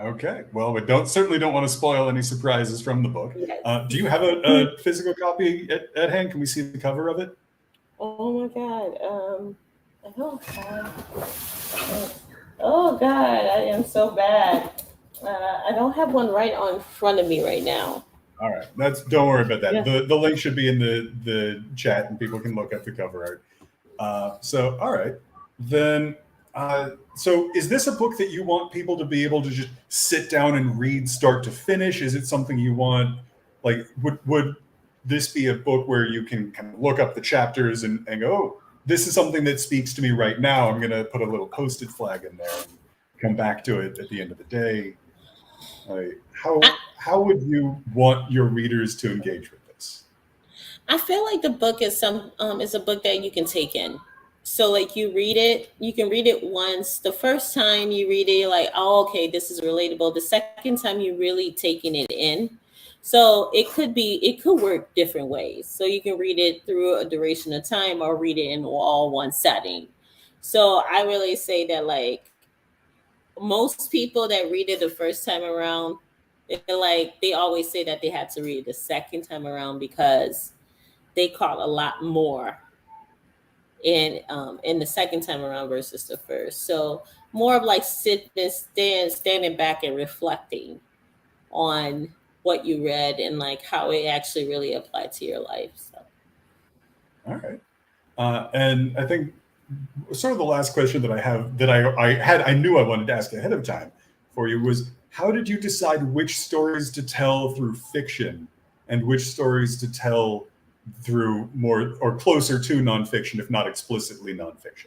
Okay. Well, we certainly don't want to spoil any surprises from the book. Yes. Do you have a physical copy at hand? Can we see the cover of it? Oh my God. I don't have. Oh God, I am so bad. I don't have one right on front of me right now. All right. Don't worry about that. Yeah. The link should be in the chat and people can look at the cover art. So, all right. Then, so is this a book that you want people to be able to just sit down and read start to finish? Is it something you want, like, would this be a book where you can kind of look up the chapters and go, oh, this is something that speaks to me right now. I'm going to put a little Post-it flag in there and come back to it at the end of the day. How would you want your readers to engage with this? I feel like the book is is a book that you can take in. So like you can read it once. The first time you read it, you're like, oh, okay, this is relatable. The second time you're really taking it in. So it could work different ways. So you can read it through a duration of time or read it in all one setting. So I really say that like most people that read it the first time around, they always say that they had to read it the second time around because they caught a lot more in the second time around versus the first. So more of like standing back and reflecting on what you read and like how it actually really applied to your life. So. All right. And I think sort of the last question that I have that I knew I wanted to ask ahead of time for you was, how did you decide which stories to tell through fiction and which stories to tell through more or closer to nonfiction, if not explicitly nonfiction?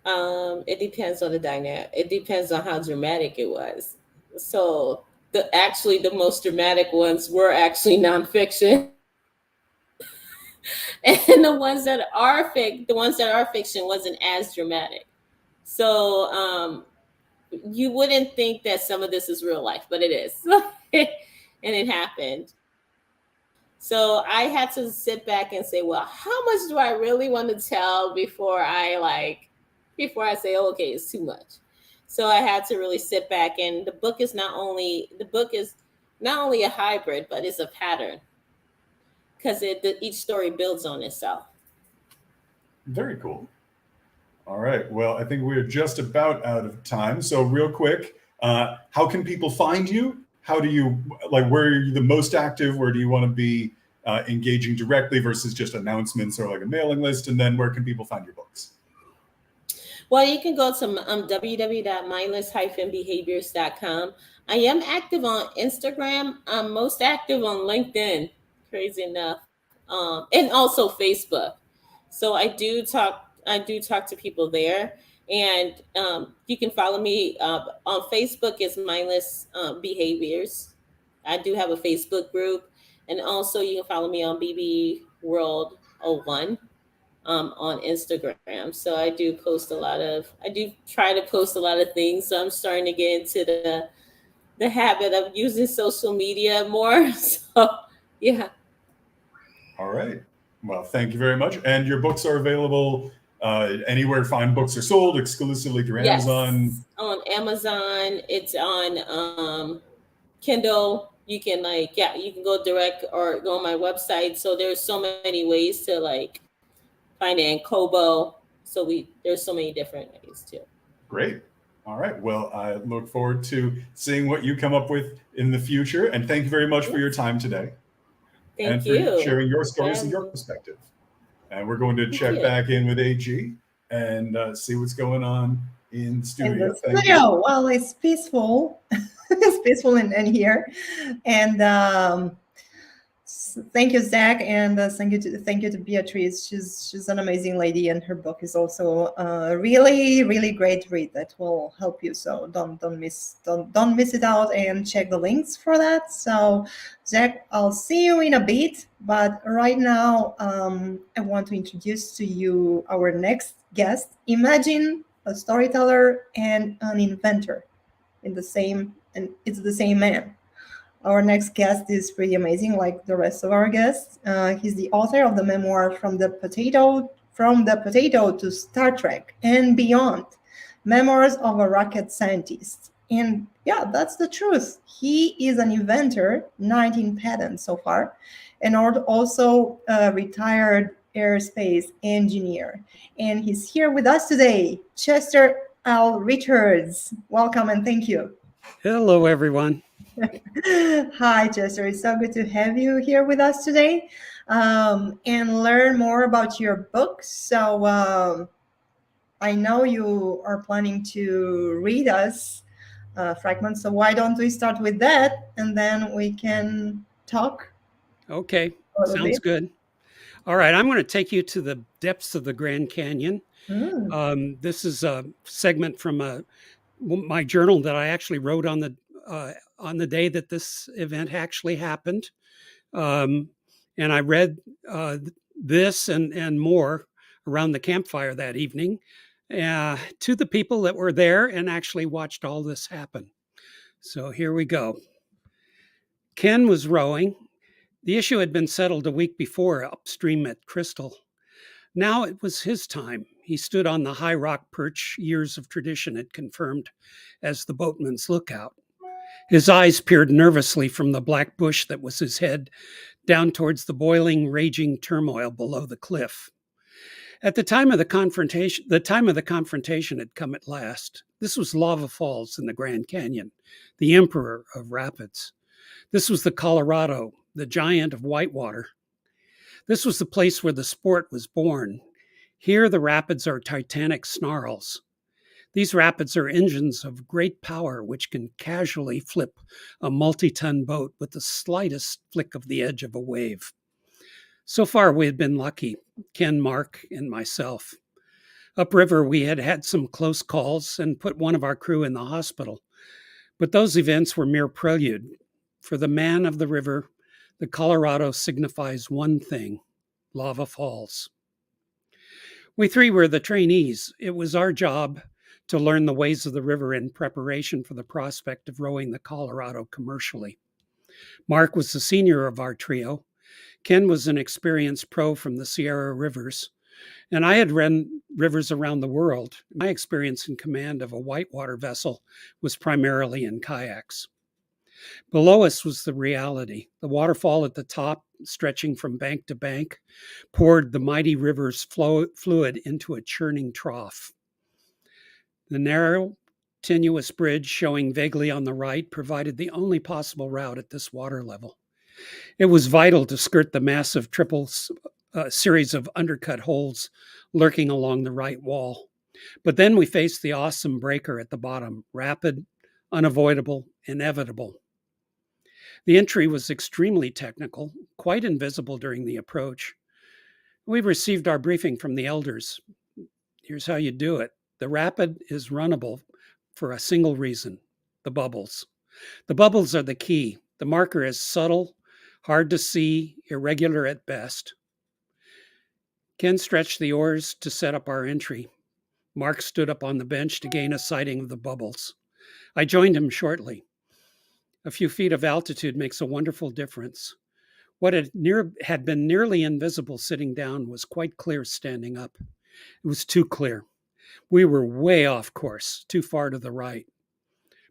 It depends on the dynamic. It depends on how dramatic it was. So the most dramatic ones were actually nonfiction. And the ones that are fiction wasn't as dramatic. So you wouldn't think that some of this is real life, but it is. And it happened. So I had to sit back and say, well, how much do I really want to tell before I say, oh, okay, it's too much. So I had to really sit back, and the book is not only a hybrid, but it's a pattern because each story builds on itself. Very cool. All right. Well, I think we're just about out of time. So real quick, how can people find you? How do you, where are you the most active? Where do you want to be engaging directly versus just announcements or like a mailing list? And then where can people find your books? Well, you can go to www.mindless-behaviors.com. I am active on Instagram. I'm most active on LinkedIn, crazy enough, and also Facebook. So I do talk to people there, and you can follow me on Facebook. It's Mindless Behaviors. I do have a Facebook group, and also you can follow me on BB World 01. On Instagram. So I do try to post a lot of things. So I'm starting to get into the habit of using social media more. So yeah. All right. Well, thank you very much. And your books are available Anywhere fine books are sold, exclusively through Amazon? On Amazon. It's on Kindle. You can you can go direct or go on my website. So there's so many ways to find it in Kobo. So there's so many different ways too. Great. All right. Well, I look forward to seeing what you come up with in the future. And thank you very much for your time today. Thank you for sharing your stories and your perspective. And we're going to check back in with AG and see what's going on in the studio. Thank you. Well, it's peaceful. It's peaceful in here. And thank you, Zach, and thank you to Beatrice. She's an amazing lady, and her book is also really, really great read that will help you. So don't miss it out, and check the links for that. So Zach, I'll see you in a bit, but right now I want to introduce to you our next guest. Imagine a storyteller and an inventor it's the same man. Our next guest is pretty amazing, like the rest of our guests. He's the author of the memoir From the Potato to Star Trek and Beyond, Memoirs of a Rocket Scientist. And yeah, that's the truth. He is an inventor, 19 patents so far, and also a retired aerospace engineer. And he's here with us today, Chester L. Richards. Welcome and thank you. Hello, everyone. Hi, Chester. It's so good to have you here with us today and learn more about your book. So I know you are planning to read us fragments. So why don't we start with that and then we can talk? Okay, sounds good. All right, I'm going to take you to the depths of the Grand Canyon. This is a segment from my journal that I actually wrote on the day that this event actually happened. And I read this and more around the campfire that evening to the people that were there and actually watched all this happen. So here we go. Ken was rowing. The issue had been settled a week before upstream at Crystal. Now it was his time. He stood on the high rock perch years of tradition had confirmed as the boatman's lookout. His eyes peered nervously from the black bush that was his head down towards the boiling, raging turmoil below the cliff. At the time of the confrontation had come at last. This was Lava Falls in the Grand Canyon, the emperor of rapids. This was the Colorado, the giant of whitewater. This was the place where the sport was born. Here the rapids are titanic snarls. These rapids are engines of great power which can casually flip a multi-ton boat with the slightest flick of the edge of a wave. So far we had been lucky, Ken, Mark, and myself. Upriver we had had some close calls and put one of our crew in the hospital. But those events were mere prelude. For the man of the river, the Colorado signifies one thing: Lava Falls. We three were the trainees. It was our job to learn the ways of the river in preparation for the prospect of rowing the Colorado commercially. Mark was the senior of our trio. Ken was an experienced pro from the Sierra Rivers, and I had run rivers around the world. My experience in command of a whitewater vessel was primarily in kayaks. Below us was the reality. The waterfall at the top, stretching from bank to bank, poured the mighty river's fluid into a churning trough. The narrow, tenuous bridge showing vaguely on the right provided the only possible route at this water level. It was vital to skirt the massive triple series of undercut holes lurking along the right wall. But then we faced the awesome breaker at the bottom, rapid, unavoidable, inevitable. The entry was extremely technical, quite invisible during the approach. We received our briefing from the elders. Here's how you do it. The rapid is runnable for a single reason: the bubbles. The bubbles are the key. The marker is subtle, hard to see, irregular at best. Ken stretched the oars to set up our entry. Mark stood up on the bench to gain a sighting of the bubbles. I joined him shortly. A few feet of altitude makes a wonderful difference. What had been nearly invisible sitting down was quite clear standing up. It was too clear. We were way off course, too far to the right.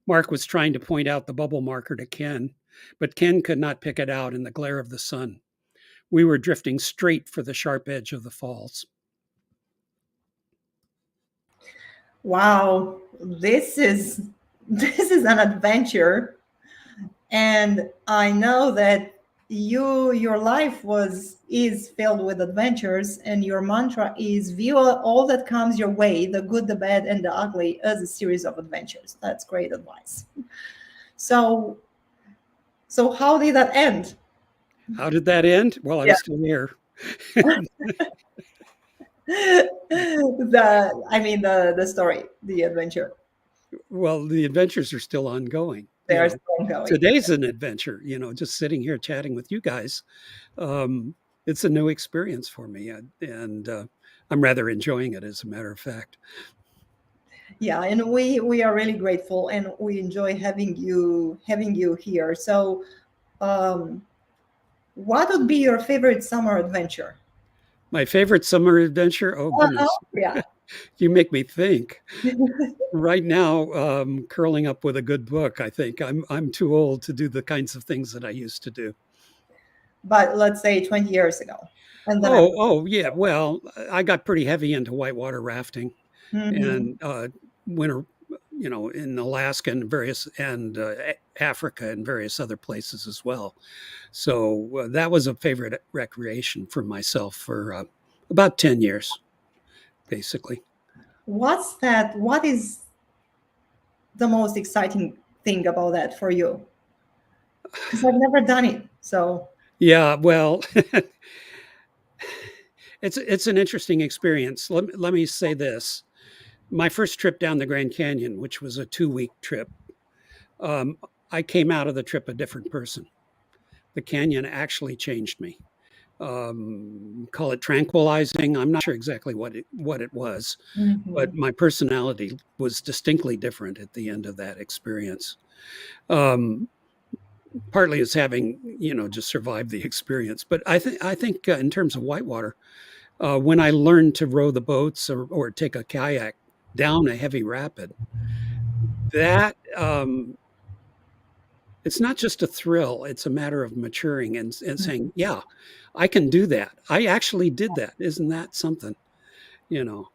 Mark was trying to point out the bubble marker to Ken, but Ken could not pick it out in the glare of the sun. We were drifting straight for the sharp edge of the falls. Wow, this is an adventure, and I know that your life is filled with adventures, and your mantra is view all that comes your way, the good, the bad, and the ugly, as a series of adventures. That's great advice. So how did that end? How did that end? Well, I'm still here. The story, the adventure. Well, the adventures are still ongoing. They are still ongoing. Today's an adventure, just sitting here chatting with you guys. It's a new experience for me, and I'm rather enjoying it, as a matter of fact. Yeah, and we are really grateful, and we enjoy having you here. So, what would be your favorite summer adventure? My favorite summer adventure? Oh, goodness. Yeah. You make me think. Right now, curling up with a good book, I think. I'm too old to do the kinds of things that I used to do. But let's say 20 years ago. And then yeah. Well, I got pretty heavy into whitewater rafting and winter, in Alaska and Africa and various other places as well. So that was a favorite recreation for myself for about 10 years, basically. What is the most exciting thing about that for you? Because I've never done it. So yeah, well, it's an interesting experience. Let me say this. My first trip down the Grand Canyon, which was a 2-week trip, I came out of the trip a different person. The canyon actually changed me. Call it tranquilizing. I'm not sure exactly what it was, but my personality was distinctly different at the end of that experience. Partly as having, just survived the experience. But I think in terms of whitewater, when I learned to row the boats or take a kayak down a heavy rapid, that it's not just a thrill, it's a matter of maturing and saying, yeah, I can do that. I actually did that. Isn't that something?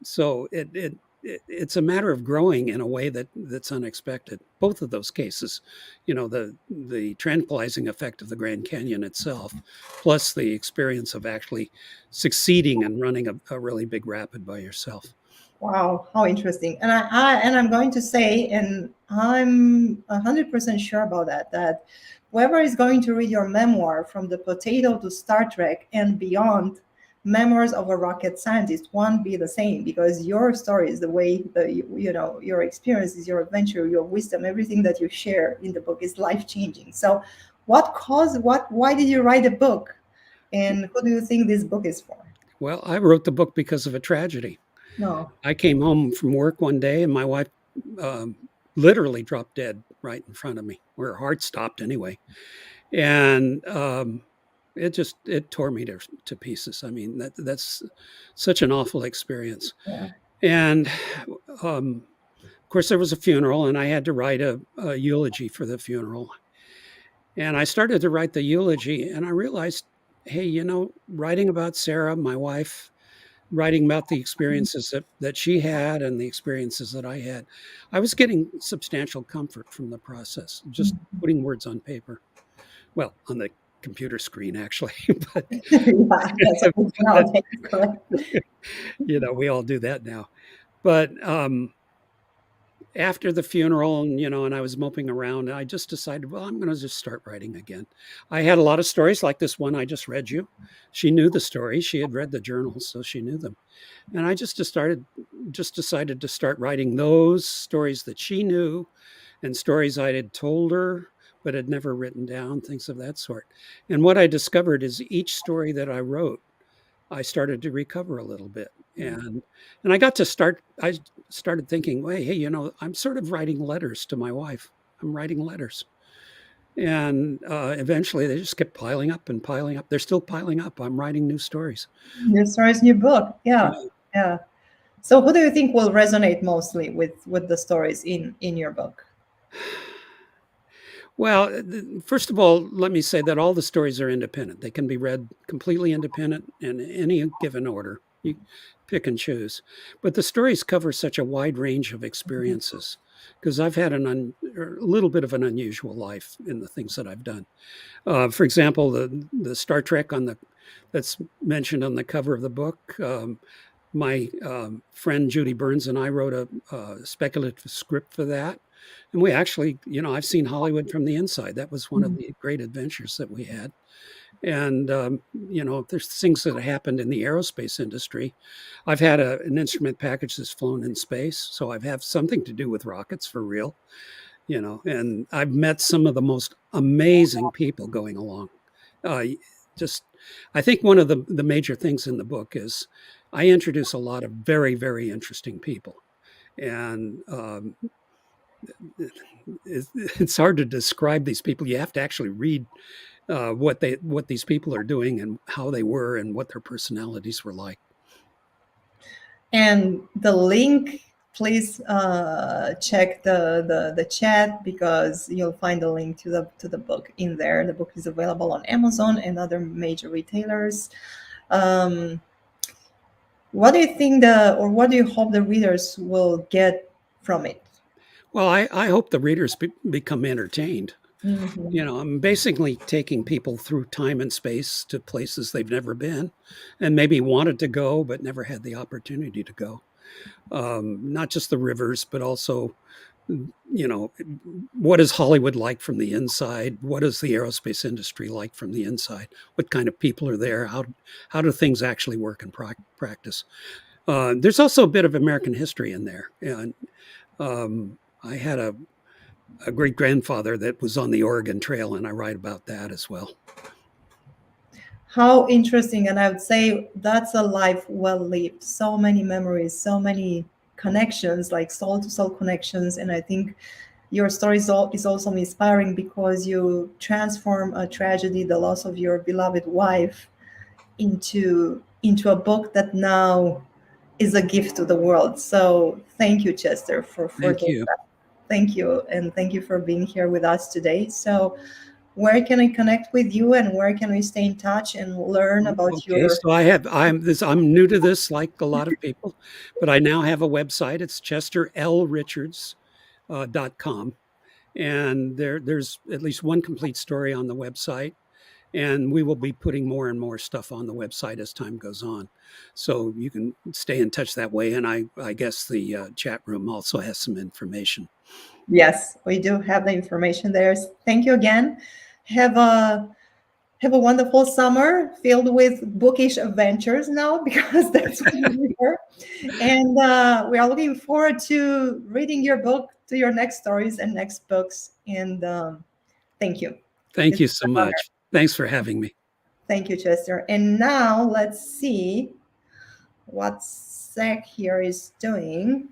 So it's a matter of growing in a way that's unexpected. Both of those cases, the tranquilizing effect of the Grand Canyon itself, plus the experience of actually succeeding and running a really big rapid by yourself. Wow, how interesting. And I'm going to say, and I'm 100% sure about that whoever is going to read your memoir, From the Potato to Star Trek and Beyond, Memoirs of a Rocket Scientist, won't be the same, because your story is the way your experiences, your adventure, your wisdom, everything that you share in the book is life-changing. So why did you write a book, and who do you think this book is for? Well, I wrote the book because of a tragedy. No. I came home from work one day and my wife literally dropped dead right in front of me, or her heart stopped anyway. And it tore me to pieces. I mean, that's such an awful experience. Yeah. And of course, there was a funeral and I had to write a eulogy for the funeral. And I started to write the eulogy and I realized, hey, writing about Sarah, my wife, writing about the experiences that she had and the experiences that I had, I was getting substantial comfort from the process, just putting words on paper. Well, on the computer screen, actually. But, we all do that now. But after the funeral, and I was moping around, I just decided, well, I'm going to just start writing again. I had a lot of stories like this one I just read you. She knew the stories. She had read the journals, so she knew them. And I just decided to start writing those stories that she knew and stories I had told her but had never written down, things of that sort. And what I discovered is each story that I wrote, I started to recover a little bit. And I started thinking, hey, I'm sort of writing letters to my wife. I'm writing letters. And eventually they just kept piling up and piling up. They're still piling up. I'm writing new stories. New stories, new book. Yeah. So who do you think will resonate mostly with the stories in your book? Well, first of all, let me say that all the stories are independent. They can be read completely independent in any given order. You pick and choose. But the stories cover such a wide range of experiences because I've had a little bit of an unusual life in the things that I've done. For example, the Star Trek that's mentioned on the cover of the book. My friend Judy Burns and I wrote a speculative script for that. And we actually, I've seen Hollywood from the inside. That was one of the great adventures that we had. And, there's things that happened in the aerospace industry. I've had an instrument package that's flown in space. So I've had something to do with rockets for real, and I've met some of the most amazing people going along. I think one of the major things in the book is I introduce a lot of very, very interesting people. And it's hard to describe these people. You have to actually read what these people are doing and how they were and what their personalities were like. And the link, please check the chat because you'll find the link to the book in there. The book is available on Amazon and other major retailers. What do you think what do you hope the readers will get from it? Well, I hope the readers become entertained. Mm-hmm. I'm basically taking people through time and space to places they've never been and maybe wanted to go, but never had the opportunity to go. Not just the rivers, but also, what is Hollywood like from the inside? What is the aerospace industry like from the inside? What kind of people are there? How do things actually work in practice? There's also a bit of American history in there. And I had a great grandfather that was on the Oregon Trail, and I write about that as well. How interesting. And I would say that's a life well lived. So many memories, so many connections, like soul to soul connections. And I think your story is also inspiring because you transform a tragedy, the loss of your beloved wife, into a book that now is a gift to the world. So thank you, Chester, for Thank you. that. Thank you. And thank you for being here with us today. So where can I connect with you and where can we stay in touch and learn about your... So I'm new to this, like a lot of people, but I now have a website. It's chesterlrichards.com. And there's at least one complete story on the website. And we will be putting more and more stuff on the website as time goes on. So you can stay in touch that way. And I guess the chat room also has some information. Yes, we do have the information there. Thank you again. Have a wonderful summer filled with bookish adventures now, because that's what we are. And we are looking forward to reading your book, to your next stories and next books. And thank you. Thank you so much. Thanks for having me. Thank you, Chester. And now let's see what Zach here is doing.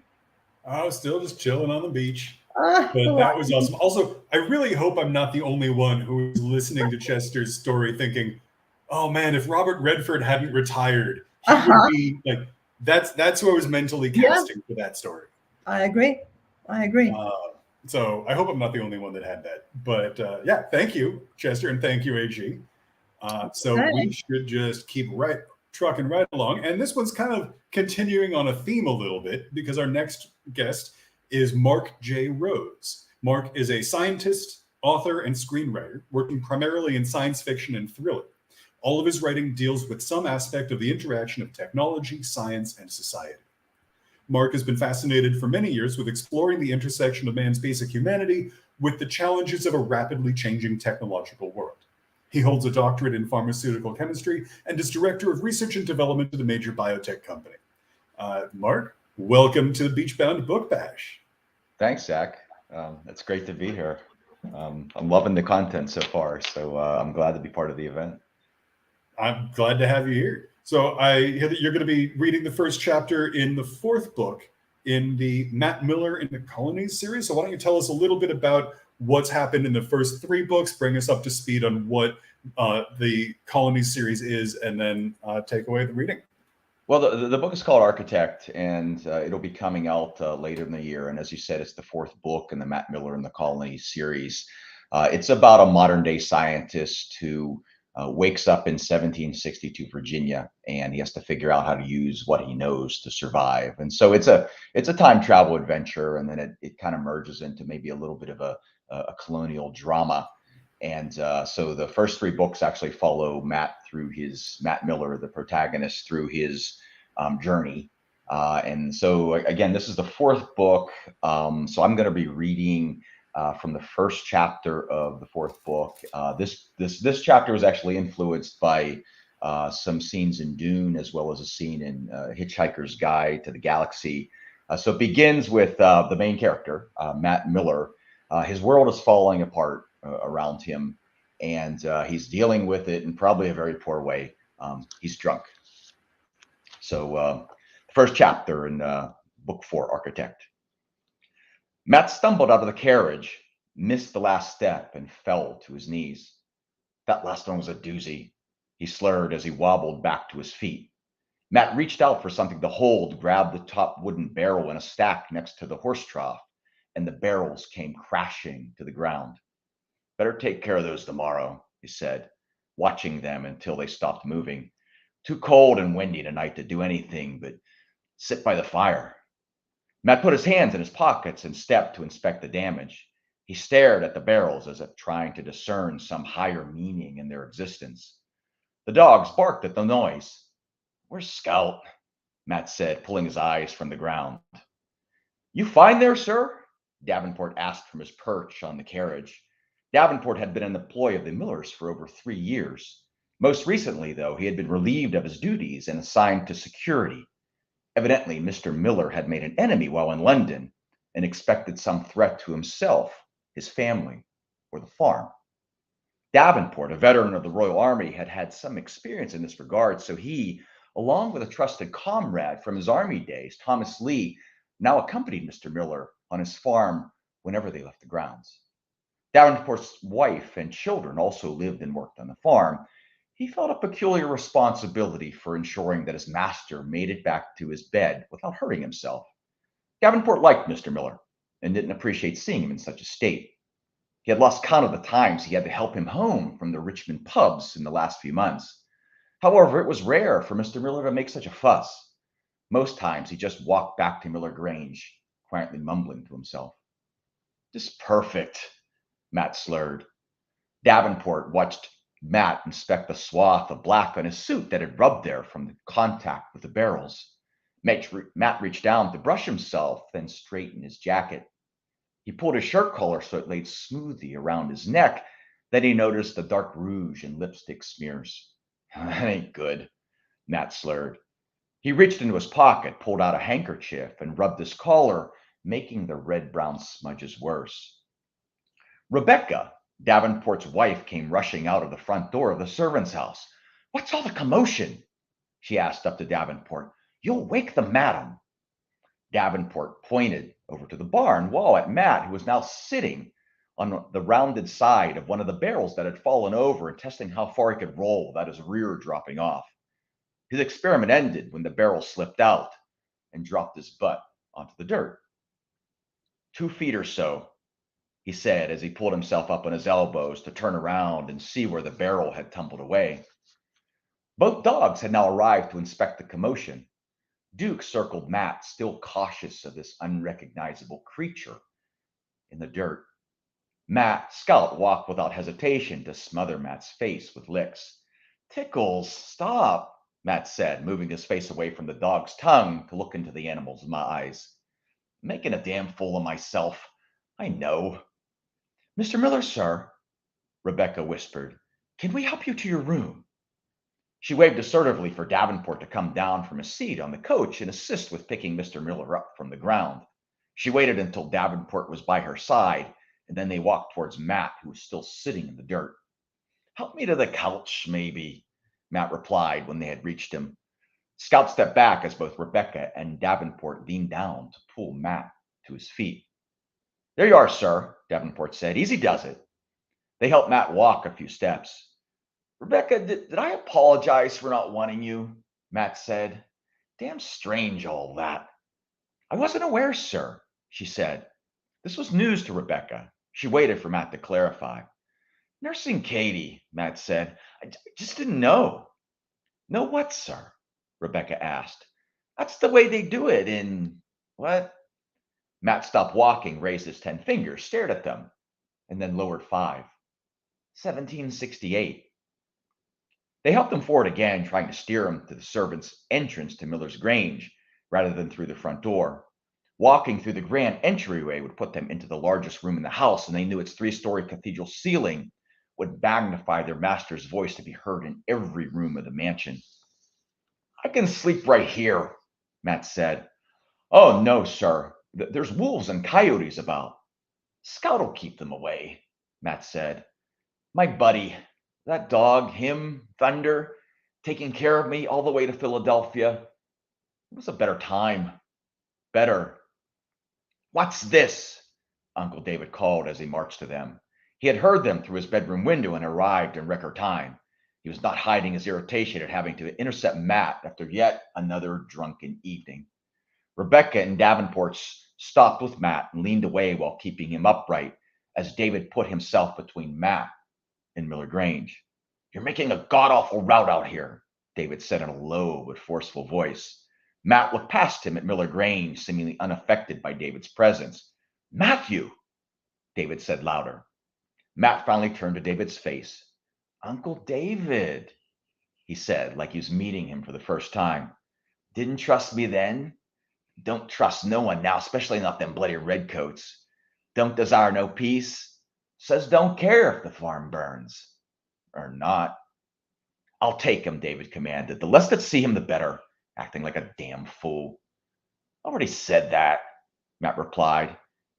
I was still just chilling on the beach. But that was awesome. Also, I really hope I'm not the only one who is listening to Chester's story thinking, oh man, if Robert Redford hadn't retired, he would be like, that's who I was mentally casting for that story. I agree. So I hope I'm not the only one that had that. But yeah, thank you, Chester, and thank you, AG. We should just keep trucking right along. And this one's kind of continuing on a theme a little bit because our next guest is Mark J. Rhodes. Mark is a scientist, author, and screenwriter working primarily in science fiction and thriller. All of his writing deals with some aspect of the interaction of technology, science, and society. Mark has been fascinated for many years with exploring the intersection of man's basic humanity with the challenges of a rapidly changing technological world. He holds a doctorate in pharmaceutical chemistry and is director of research and development at a major biotech company. Mark, welcome to the Beachbound Book Bash. Thanks, Zach. It's great to be here. I'm loving the content so far, so I'm glad to be part of the event. I'm glad to have you here. So I hear that you're going to be reading the first chapter in the fourth book in the Matt Miller in the Colonies series. So why don't you tell us a little bit about what's happened in the first three books, bring us up to speed on what the Colonies series is, and then take away the reading. Well, the book is called Architect, and it'll be coming out later in the year. And as you said, it's the fourth book in the Matt Miller and the Colony series. It's about a modern day scientist who wakes up in 1762 Virginia, and he has to figure out how to use what he knows to survive. And so it's a time travel adventure, and then it kind of merges into maybe a little bit of a colonial drama. And so the first three books actually follow Matt Miller, the protagonist, through his journey. And so again, this is the fourth book. So I'm going to be reading from the first chapter of the fourth book. This chapter was actually influenced by some scenes in Dune, as well as a scene in Hitchhiker's Guide to the Galaxy. So it begins with the main character, Matt Miller. His world is falling apart around him, and he's dealing with it in probably a very poor way. He's drunk. So the first chapter in book 4, Architect. Matt stumbled out of the carriage, missed the last step, and fell to his knees. That last one was a doozy, he slurred as he wobbled back to his feet. Matt reached out for something to hold, grabbed the top wooden barrel in a stack next to the horse trough, and the barrels came crashing to the ground. Better take care of those tomorrow, he said, watching them until they stopped moving. Too cold and windy tonight to do anything but sit by the fire. Matt put his hands in his pockets and stepped to inspect the damage. He stared at the barrels as if trying to discern some higher meaning in their existence. The dogs barked at the noise. Where's Scout? Matt said, pulling his eyes from the ground. You fine there, sir? Davenport asked from his perch on the carriage. Davenport had been in the employ of the Millers for over 3 years. Most recently, though, he had been relieved of his duties and assigned to security. Evidently, Mr. Miller had made an enemy while in London and expected some threat to himself, his family, or the farm. Davenport, a veteran of the Royal Army, had had some experience in this regard, so he, along with a trusted comrade from his army days, Thomas Lee, now accompanied Mr. Miller on his farm whenever they left the grounds. Davenport's wife and children also lived and worked on the farm. He felt a peculiar responsibility for ensuring that his master made it back to his bed without hurting himself. Davenport liked Mr. Miller and didn't appreciate seeing him in such a state. He had lost count of the times he had to help him home from the Richmond pubs in the last few months. However, it was rare for Mr. Miller to make such a fuss. Most times he just walked back to Miller Grange, quietly mumbling to himself. Just perfect, Matt slurred. Davenport watched Matt inspect the swath of black on his suit that had rubbed there from the contact with the barrels. Matt reached down to brush himself, then straighten his jacket. He pulled his shirt collar so it laid smoothly around his neck. Then he noticed the dark rouge and lipstick smears. That ain't good, Matt slurred. He reached into his pocket, pulled out a handkerchief, and rubbed his collar, making the red-brown smudges worse. Rebecca, Davenport's wife, came rushing out of the front door of the servants' house. What's all the commotion? She asked up to Davenport. You'll wake the madam. Davenport pointed over to the barn wall at Matt, who was now sitting on the rounded side of one of the barrels that had fallen over and testing how far he could roll without his rear dropping off. His experiment ended when the barrel slipped out and dropped his butt onto the dirt. 2 feet or so, he said as he pulled himself up on his elbows to turn around and see where the barrel had tumbled away. Both dogs had now arrived to inspect the commotion. Duke circled Matt, still cautious of this unrecognizable creature in the dirt. Scout walked without hesitation to smother Matt's face with licks. Tickles, stop, Matt said, moving his face away from the dog's tongue to look into the animal's eyes. Making a damn fool of myself. I know. Mr. Miller, sir, Rebecca whispered, can we help you to your room? She waved assertively for Davenport to come down from his seat on the coach and assist with picking Mr. Miller up from the ground. She waited until Davenport was by her side, and then they walked towards Matt, who was still sitting in the dirt. Help me to the couch, maybe, Matt replied when they had reached him. Scout stepped back as both Rebecca and Davenport leaned down to pull Matt to his feet. There you are, sir, Davenport said. Easy does it. They helped Matt walk a few steps. Rebecca, did I apologize for not wanting you? Matt said. Damn strange, all that. I wasn't aware, sir, she said. This was news to Rebecca. She waited for Matt to clarify. Nursing Katie, Matt said. I just didn't know. Know what, sir? Rebecca asked. That's the way they do it in what? Matt stopped walking, raised his 10 fingers, stared at them, and then lowered 5. 1768. They helped him forward again, trying to steer him to the servants' entrance to Miller's Grange, rather than through the front door. Walking through the grand entryway would put them into the largest room in the house, and they knew its 3-story cathedral ceiling would magnify their master's voice to be heard in every room of the mansion. I can sleep right here, Matt said. Oh, no, sir. There's wolves and coyotes about. Scout'll keep them away, Matt said. My buddy, that dog, him, Thunder, taking care of me all the way to Philadelphia. It was a better time. Better. What's this? Uncle David called as he marched to them. He had heard them through his bedroom window and arrived in record time. He was not hiding his irritation at having to intercept Matt after yet another drunken evening. Rebecca and Davenport stopped with Matt and leaned away while keeping him upright as David put himself between Matt and Miller Grange. You're making a god-awful rout out here, David said in a low but forceful voice. Matt looked past him at Miller Grange, seemingly unaffected by David's presence. Matthew, David said louder. Matt finally turned to David's face. Uncle David, he said, like he was meeting him for the first time. Didn't trust me then? Don't trust no one now, especially not them bloody redcoats. Don't desire no peace. Says don't care if the farm burns. Or not. I'll take him, David commanded. The less that see him, the better. Acting like a damn fool. Already said that, Matt replied.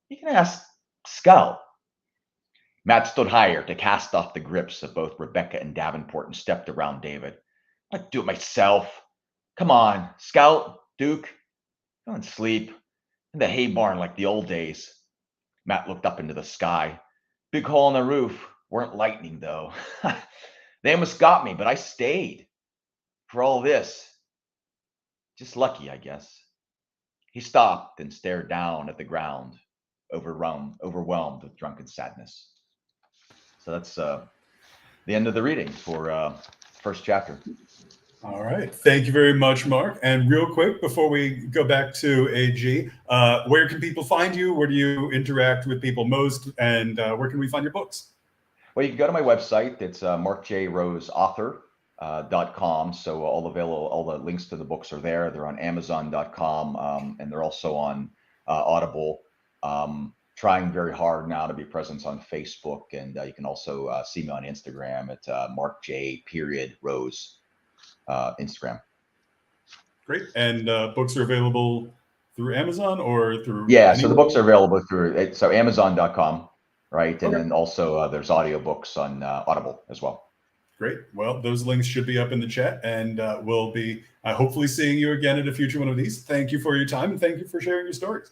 You can ask Scout. Matt stood higher to cast off the grips of both Rebecca and Davenport and stepped around David. I'd do it myself. Come on, Scout, Duke. Go and sleep. In the hay barn like the old days. Matt looked up into the sky. Big hole in the roof. Weren't lightning, though. They almost got me, but I stayed. For all this. Just lucky, I guess. He stopped and stared down at the ground, overwhelmed with drunken sadness. So that's the end of the reading for first chapter. All right. Thank you very much, Mark. And real quick, before we go back to AG, where can people find you? Where do you interact with people most? And where can we find your books? Well, you can go to my website. It's markjroseauthor.com. So all the links to the books are there. They're on Amazon.com, and they're also on Audible. Trying very hard now to be present on Facebook, and you can also see me on Instagram at markj.rose Instagram. Great. And books are available through Amazon or through? Yeah, so the books are available through Amazon.com, right? And Okay. then also there's audiobooks on Audible as well. Great. Well, those links should be up in the chat, and we'll be hopefully seeing you again at a future one of these. Thank you for your time, and thank you for sharing your stories.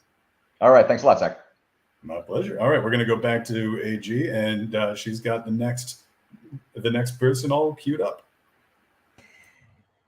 All right. Thanks a lot, Zach. My pleasure. All right, we're going to go back to AG, and she's got the next person all queued up.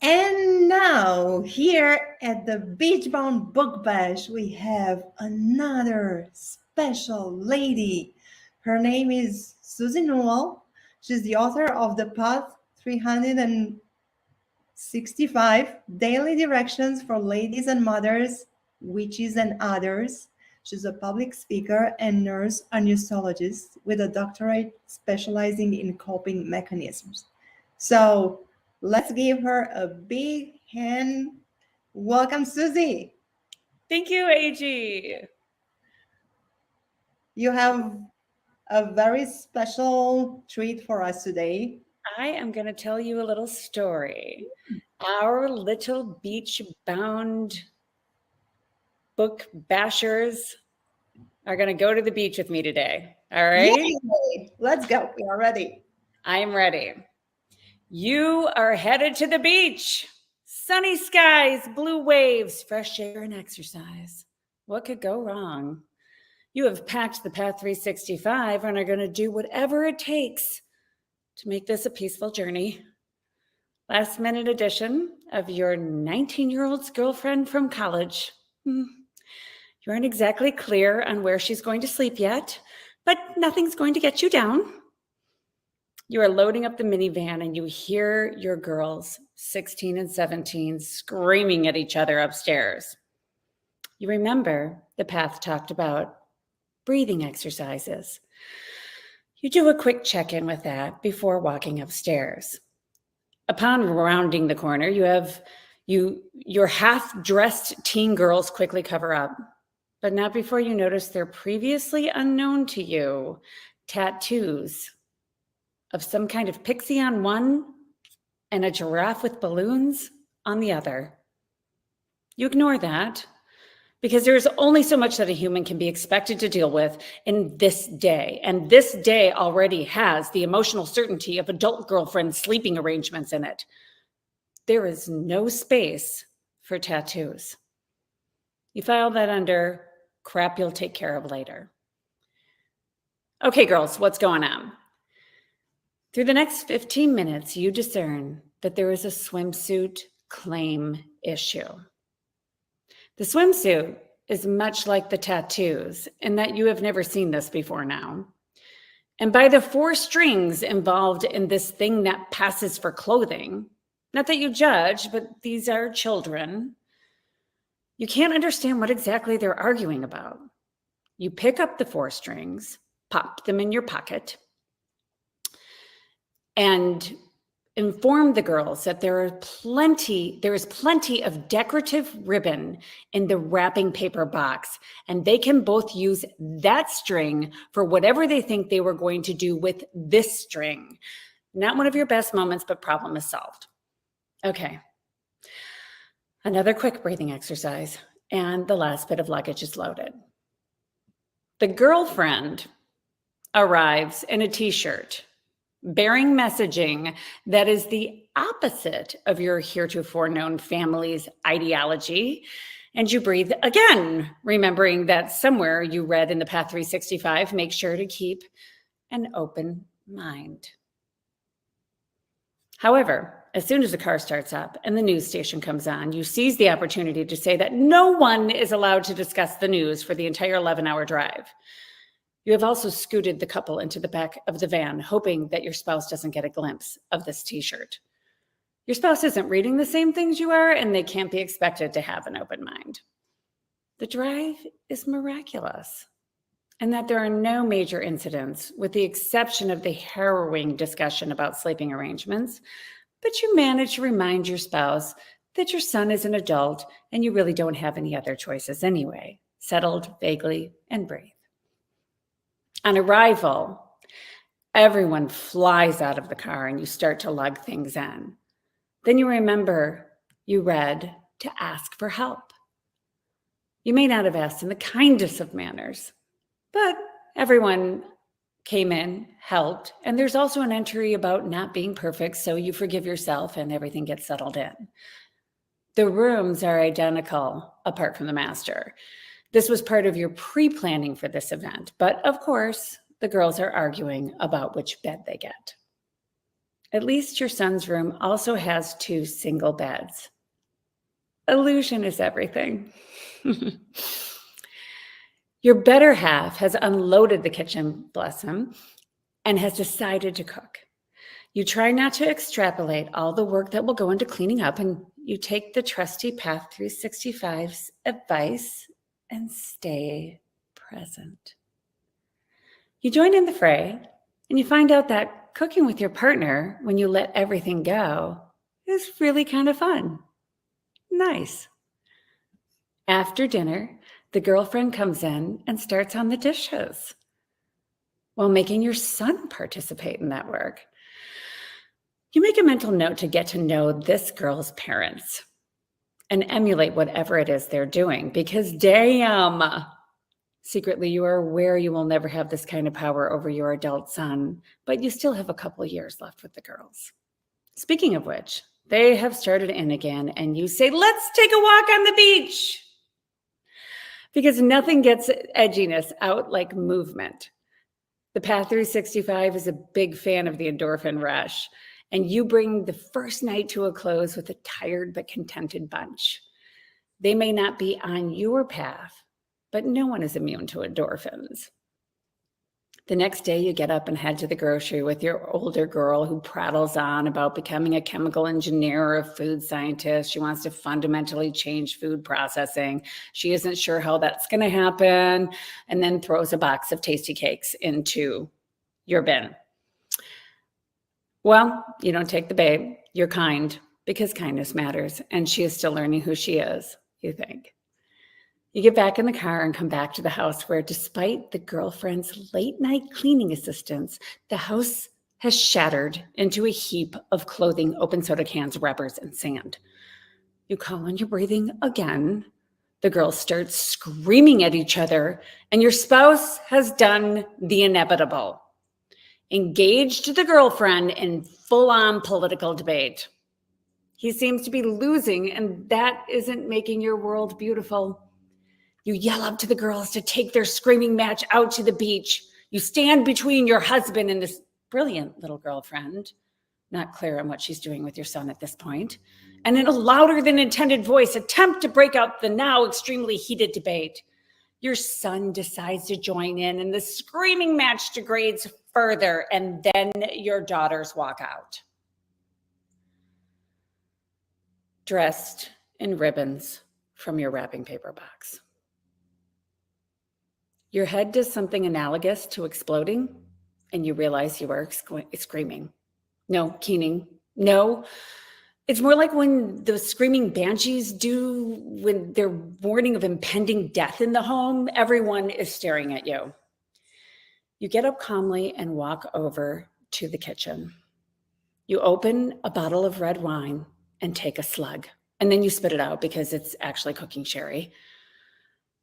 And now, here at the Beachbound Book Bash, we have another special lady. Her name is Susie Noel. She's the author of The Path 365, Daily Directions for Ladies and Mothers, Witches and Others. She's a public speaker and nurse anesthesiologist with a doctorate specializing in coping mechanisms. So let's give her a big hand. Welcome, Susie. Thank you, AG. You have a very special treat for us today. I am going to tell you a little story. Our little beach-bound book bashers are going to go to the beach with me today. All right? Yay! Let's go. We are ready. I'm ready. You are headed to the beach. Sunny skies, blue waves, fresh air, and exercise. What could go wrong? You have packed the Path 365 and are going to do whatever it takes to make this a peaceful journey. Last minute addition of your 19-year-old's girlfriend from college. You aren't exactly clear on where she's going to sleep yet, but nothing's going to get you down. You are loading up the minivan and you hear your girls, 16 and 17, screaming at each other upstairs. You remember the path talked about breathing exercises. You do a quick check-in with that before walking upstairs. Upon rounding the corner, your half-dressed teen girls quickly cover up, but not before you notice their previously unknown to you tattoos of some kind of pixie on one and a giraffe with balloons on the other. You ignore that because there's only so much that a human can be expected to deal with in this day. And this day already has the emotional certainty of adult girlfriend sleeping arrangements in it. There is no space for tattoos. You file that under crap you'll take care of later. Okay, girls, what's going on? Through the next 15 minutes, you discern that there is a swimsuit claim issue. The swimsuit is much like the tattoos in that you have never seen this before now. And by the 4 strings involved in this thing that passes for clothing, not that you judge, but these are children, you can't understand what exactly they're arguing about. You pick up the 4 strings, pop them in your pocket, and inform the girls that there is plenty of decorative ribbon in the wrapping paper box, and they can both use that string for whatever they think they were going to do with this string. Not one of your best moments, but problem is solved. Okay. Another quick breathing exercise, and the last bit of luggage is loaded. The girlfriend arrives in a t-shirt bearing messaging that is the opposite of your heretofore known family's ideology. And you breathe again, remembering that somewhere you read in the Path 365, make sure to keep an open mind. However, as soon as the car starts up and the news station comes on, you seize the opportunity to say that no one is allowed to discuss the news for the entire 11-hour drive. You have also scooted the couple into the back of the van, hoping that your spouse doesn't get a glimpse of this t-shirt. Your spouse isn't reading the same things you are, and they can't be expected to have an open mind. The drive is miraculous, and that there are no major incidents, with the exception of the harrowing discussion about sleeping arrangements, but you manage to remind your spouse that your son is an adult and you really don't have any other choices anyway. Settled vaguely and breathe. On arrival, everyone flies out of the car and you start to lug things in. Then you remember you read to ask for help. You may not have asked in the kindest of manners, but everyone came in, helped, and there's also an entry about not being perfect, so you forgive yourself and everything gets settled in. The rooms are identical apart from the master. This was part of your pre-planning for this event, but of course, the girls are arguing about which bed they get. At least your son's room also has 2 single beds. Illusion is everything. Your better half has unloaded the kitchen, bless him, and has decided to cook. You try not to extrapolate all the work that will go into cleaning up, and you take the trusty Path 365's advice and stay present. You join in the fray, and you find out that cooking with your partner when you let everything go is really kind of fun. Nice. After dinner, the girlfriend comes in and starts on the dishes while making your son participate in that work. You make a mental note to get to know this girl's parents and emulate whatever it is they're doing, because damn, secretly you are aware you will never have this kind of power over your adult son, but you still have a couple of years left with the girls. Speaking of which, they have started in again, and you say, let's take a walk on the beach. Because nothing gets edginess out like movement. The Path 365 is a big fan of the endorphin rush, and you bring the first night to a close with a tired but contented bunch. They may not be on your path, but no one is immune to endorphins. The next day, you get up and head to the grocery with your older girl who prattles on about becoming a chemical engineer or a food scientist. She wants to fundamentally change food processing. She isn't sure how that's going to happen, and then throws a box of tasty cakes into your bin. Well, you don't take the bait. You're kind, because kindness matters, and she is still learning who she is, you think. You get back in the car and come back to the house where, despite the girlfriend's late night cleaning assistance, the house has shattered into a heap of clothing, open soda cans, wrappers, and sand. You call on your breathing again. The girls start screaming at each other, and your spouse has done the inevitable. Engaged the girlfriend in full-on political debate. He seems to be losing, and that isn't making your world beautiful. You yell up to the girls to take their screaming match out to the beach. You stand between your husband and this brilliant little girlfriend, not clear on what she's doing with your son at this point, and in a louder than intended voice, attempt to break up the now extremely heated debate. Your son decides to join in, and the screaming match degrades further, and then your daughters walk out. Dressed in ribbons from your wrapping paper box. Your head does something analogous to exploding, and you realize you are screaming. No, keening. No, it's more like when the screaming banshees do when they're warning of impending death in the home. Everyone is staring at you. You get up calmly and walk over to the kitchen. You open a bottle of red wine and take a slug, and then you spit it out because it's actually cooking sherry.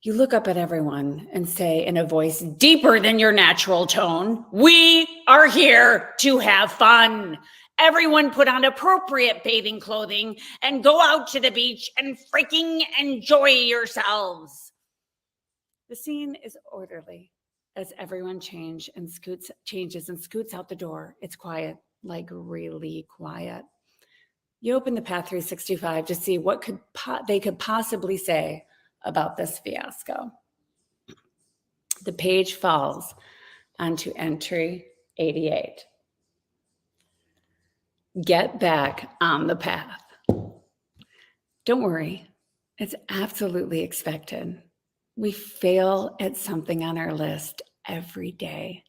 You look up at everyone and say in a voice deeper than your natural tone, "We are here to have fun. Everyone put on appropriate bathing clothing and go out to the beach and freaking enjoy yourselves." The scene is orderly as everyone changes and scoots out the door. It's quiet, like really quiet. You open the Path 365 to see what they could possibly say about this fiasco. The page falls onto entry 88. Get back on the path. Don't worry, it's absolutely expected. We fail at something on our list every day.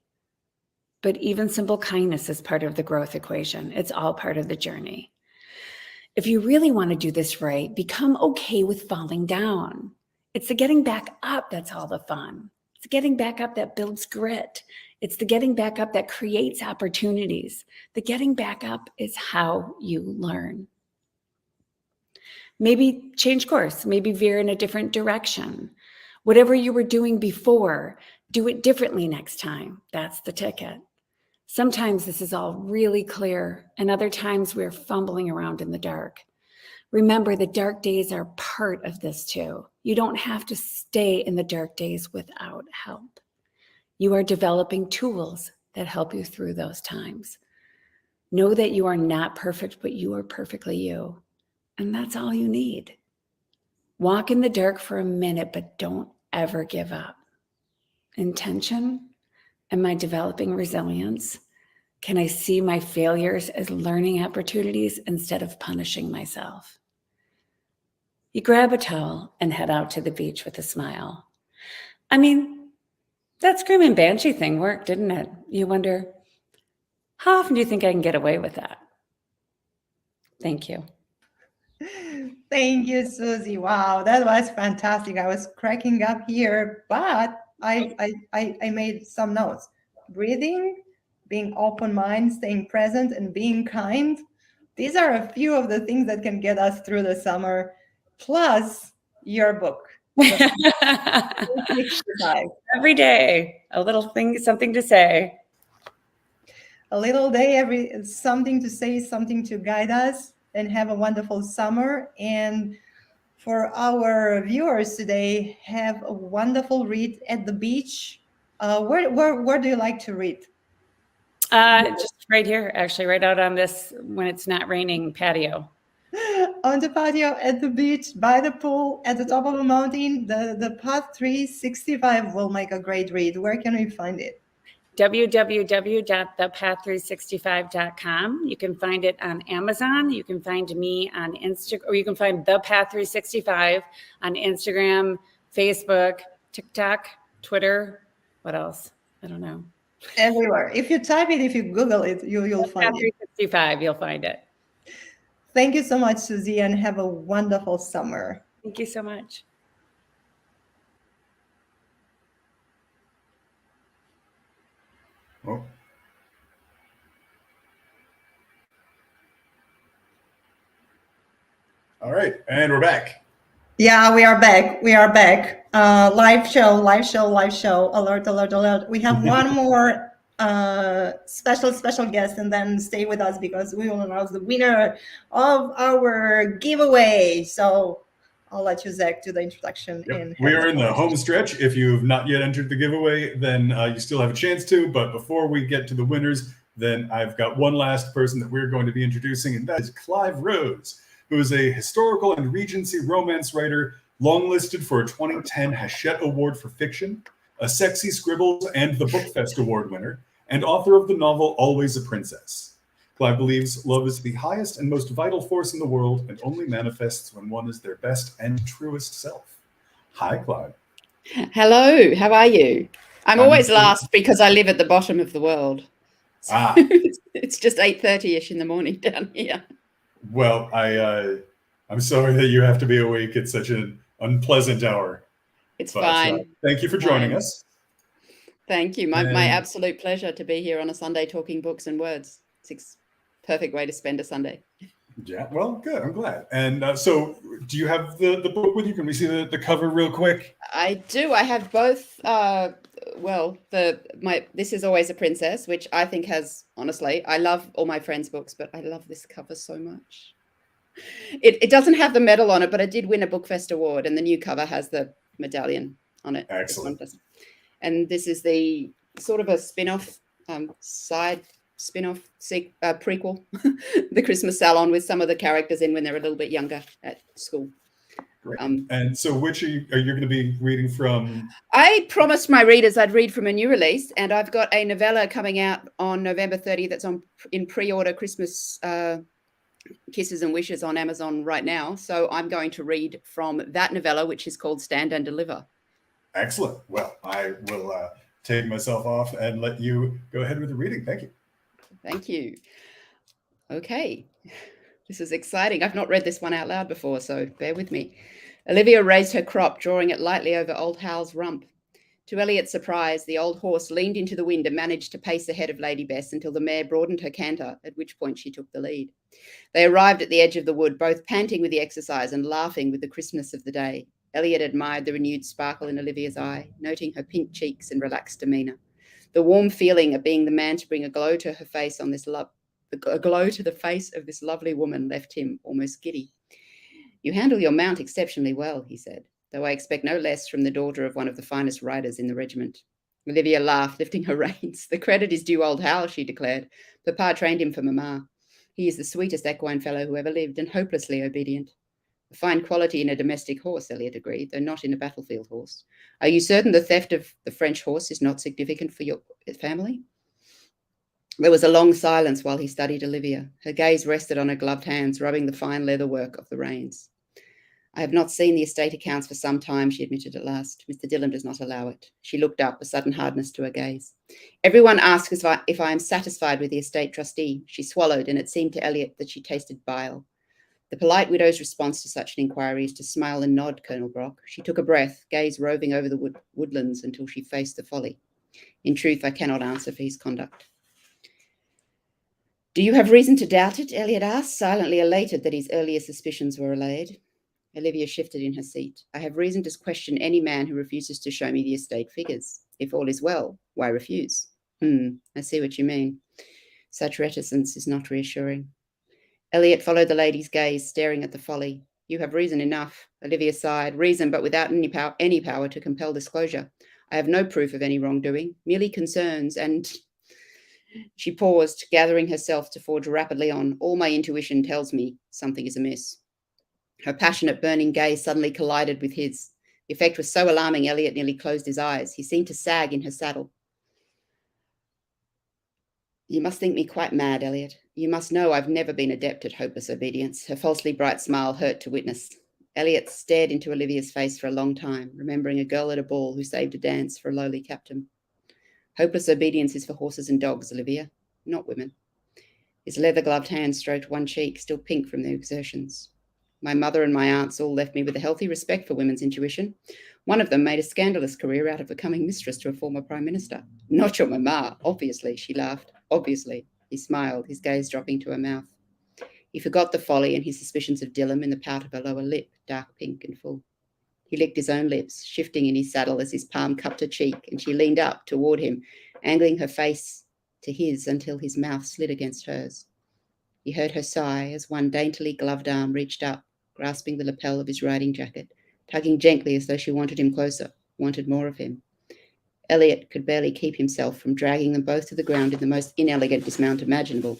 But even simple kindness is part of the growth equation. It's all part of the journey. If you really want to do this right, become okay with falling down. It's the getting back up that's all the fun. It's the getting back up that builds grit. It's the getting back up that creates opportunities. The getting back up is how you learn. Maybe change course, maybe veer in a different direction. Whatever you were doing before, do it differently next time. That's the ticket. Sometimes this is all really clear, and other times we're fumbling around in the dark. Remember, the dark days are part of this too. You don't have to stay in the dark days without help. You are developing tools that help you through those times. Know that you are not perfect, but you are perfectly you. And that's all you need. Walk in the dark for a minute, but don't ever give up. Intention, am I developing resilience? Can I see my failures as learning opportunities instead of punishing myself? You grab a towel and head out to the beach with a smile. I mean, that screaming banshee thing worked, didn't it? You wonder, how often do you think I can get away with that? Thank you. Thank you, Susie. Wow, that was fantastic. I was cracking up here, but I made some notes. Breathing, being open mind, staying present, and being kind. These are a few of the things that can get us through the summer, plus your book. Every day, a little thing, something to say. A little day, something to say, something to guide us, and have a wonderful summer. And for our viewers today, have a wonderful read at the beach. Where do you like to read? Just right here, actually, right out on this, when it's not raining, patio. On the patio, at the beach, by the pool, at the top of a mountain, the Path 365 will make a great read. Where can we find it? www.thepath365.com. You can find it on Amazon. You can find me on Instagram, or you can find The Path 365 on Instagram, Facebook, TikTok, Twitter. What else? I don't know. Everywhere. If you type it, if you Google it, you'll find it. 365, you'll find it. Thank you so much, Susie, and have a wonderful summer. Thank you so much. Oh. All right, and we're back. Yeah, we are back. We are back. Live show, live show, live show. Alert, alert, alert. We have one more special guest, and then stay with us because we will announce the winner of our giveaway. So I'll let you, Zach, do the introduction. Yep. And we are in the home stretch. If you've not yet entered the giveaway, then you still have a chance to. But before we get to the winners, then I've got one last person that we're going to be introducing, and that is Clive Rhodes, who is a historical and Regency romance writer, longlisted for a 2010 Hachette Award for Fiction, a Sexy Scribbles and the Bookfest Award winner, and author of the novel Always a Princess. Clive believes love is the highest and most vital force in the world and only manifests when one is their best and truest self. Hi, Clive. Hello, how are you? I'm always last because I live at the bottom of the world. So it's just 8:30ish in the morning down here. Well, I'm sorry that you have to be awake at such an unpleasant hour. It's fine. Thank you for joining us. Thank you. My absolute pleasure to be here on a Sunday talking books and words. It's a perfect way to spend a Sunday. Yeah, well, good. I'm glad. And so do you have the book with you? Can we see the cover real quick? I do. I have both. This Is Always a Princess, which I think has, honestly, I love all my friends' books, but I love this cover so much. It doesn't have the medal on it, but it did win a Bookfest award, and the new cover has the medallion on it. Excellent. And this is the sort of a spin-off, prequel, The Christmas Salon, with some of the characters in when they're a little bit younger at school. Great. And so which are you going to be reading from? I promised my readers I'd read from a new release, and I've got a novella coming out on November 30 that's in pre-order, Christmas Kisses and Wishes on Amazon right now. So I'm going to read from that novella, which is called Stand and Deliver. Excellent. Well, I will take myself off and let you go ahead with the reading. Thank you. Thank you. Okay. This is exciting. I've not read this one out loud before, so bear with me. Olivia raised her crop, drawing it lightly over old Hal's rump. To Elliot's surprise, the old horse leaned into the wind and managed to pace ahead of Lady Bess until the mare broadened her canter, at which point she took the lead. They arrived at the edge of the wood, both panting with the exercise and laughing with the crispness of the day. Elliot admired the renewed sparkle in Olivia's eye, noting her pink cheeks and relaxed demeanour. The warm feeling of being the man to bring a glow to her face on this a glow to the face of this lovely woman left him almost giddy. You handle your mount exceptionally well, he said, though I expect no less from the daughter of one of the finest riders in the regiment. Olivia laughed, lifting her reins. The credit is due old Hal, she declared. Papa trained him for Mamma. He is the sweetest equine fellow who ever lived, and hopelessly obedient. A fine quality in a domestic horse, Elliot agreed, though not in a battlefield horse. Are you certain the theft of the French horse is not significant for your family? There was a long silence while he studied Olivia. Her gaze rested on her gloved hands, rubbing the fine leather work of the reins. I have not seen the estate accounts for some time, she admitted at last. Mr. Dillon does not allow it. She looked up, a sudden hardness to her gaze. Everyone asks if I am satisfied with the estate trustee. She swallowed, and it seemed to Elliot that she tasted bile. The polite widow's response to such an inquiry is to smile and nod, Colonel Brock. She took a breath, gaze roving over the woodlands until she faced the folly. In truth, I cannot answer for his conduct. Do you have reason to doubt it? Elliot asked, silently elated that his earlier suspicions were allayed. Olivia shifted in her seat. I have reason to question any man who refuses to show me the estate figures. If all is well, why refuse? I see what you mean. Such reticence is not reassuring. Elliot followed the lady's gaze, staring at the folly. You have reason enough. Olivia sighed. Reason, but without any power to compel disclosure. I have no proof of any wrongdoing, merely concerns and She paused, gathering herself to forge rapidly on. All my intuition tells me something is amiss. Her passionate, burning gaze suddenly collided with his. The effect was so alarming, Elliot nearly closed his eyes. He seemed to sag in her saddle. You must think me quite mad, Elliot. You must know I've never been adept at hopeless obedience. Her falsely bright smile hurt to witness. Elliot stared into Olivia's face for a long time, remembering a girl at a ball who saved a dance for a lowly captain. Hopeless obedience is for horses and dogs, Olivia, not women. His leather-gloved hand stroked one cheek, still pink from their exertions. My mother and my aunts all left me with a healthy respect for women's intuition. One of them made a scandalous career out of becoming mistress to a former prime minister. Not your mama, obviously, she laughed. Obviously, he smiled, his gaze dropping to her mouth. He forgot the folly and his suspicions of Dillon in the pout of her lower lip, dark pink and full. He licked his own lips, shifting in his saddle as his palm cupped her cheek, and she leaned up toward him, angling her face to his until his mouth slid against hers. He heard her sigh as one daintily gloved arm reached up, grasping the lapel of his riding jacket, tugging gently as though she wanted him closer, wanted more of him. Elliot could barely keep himself from dragging them both to the ground in the most inelegant dismount imaginable,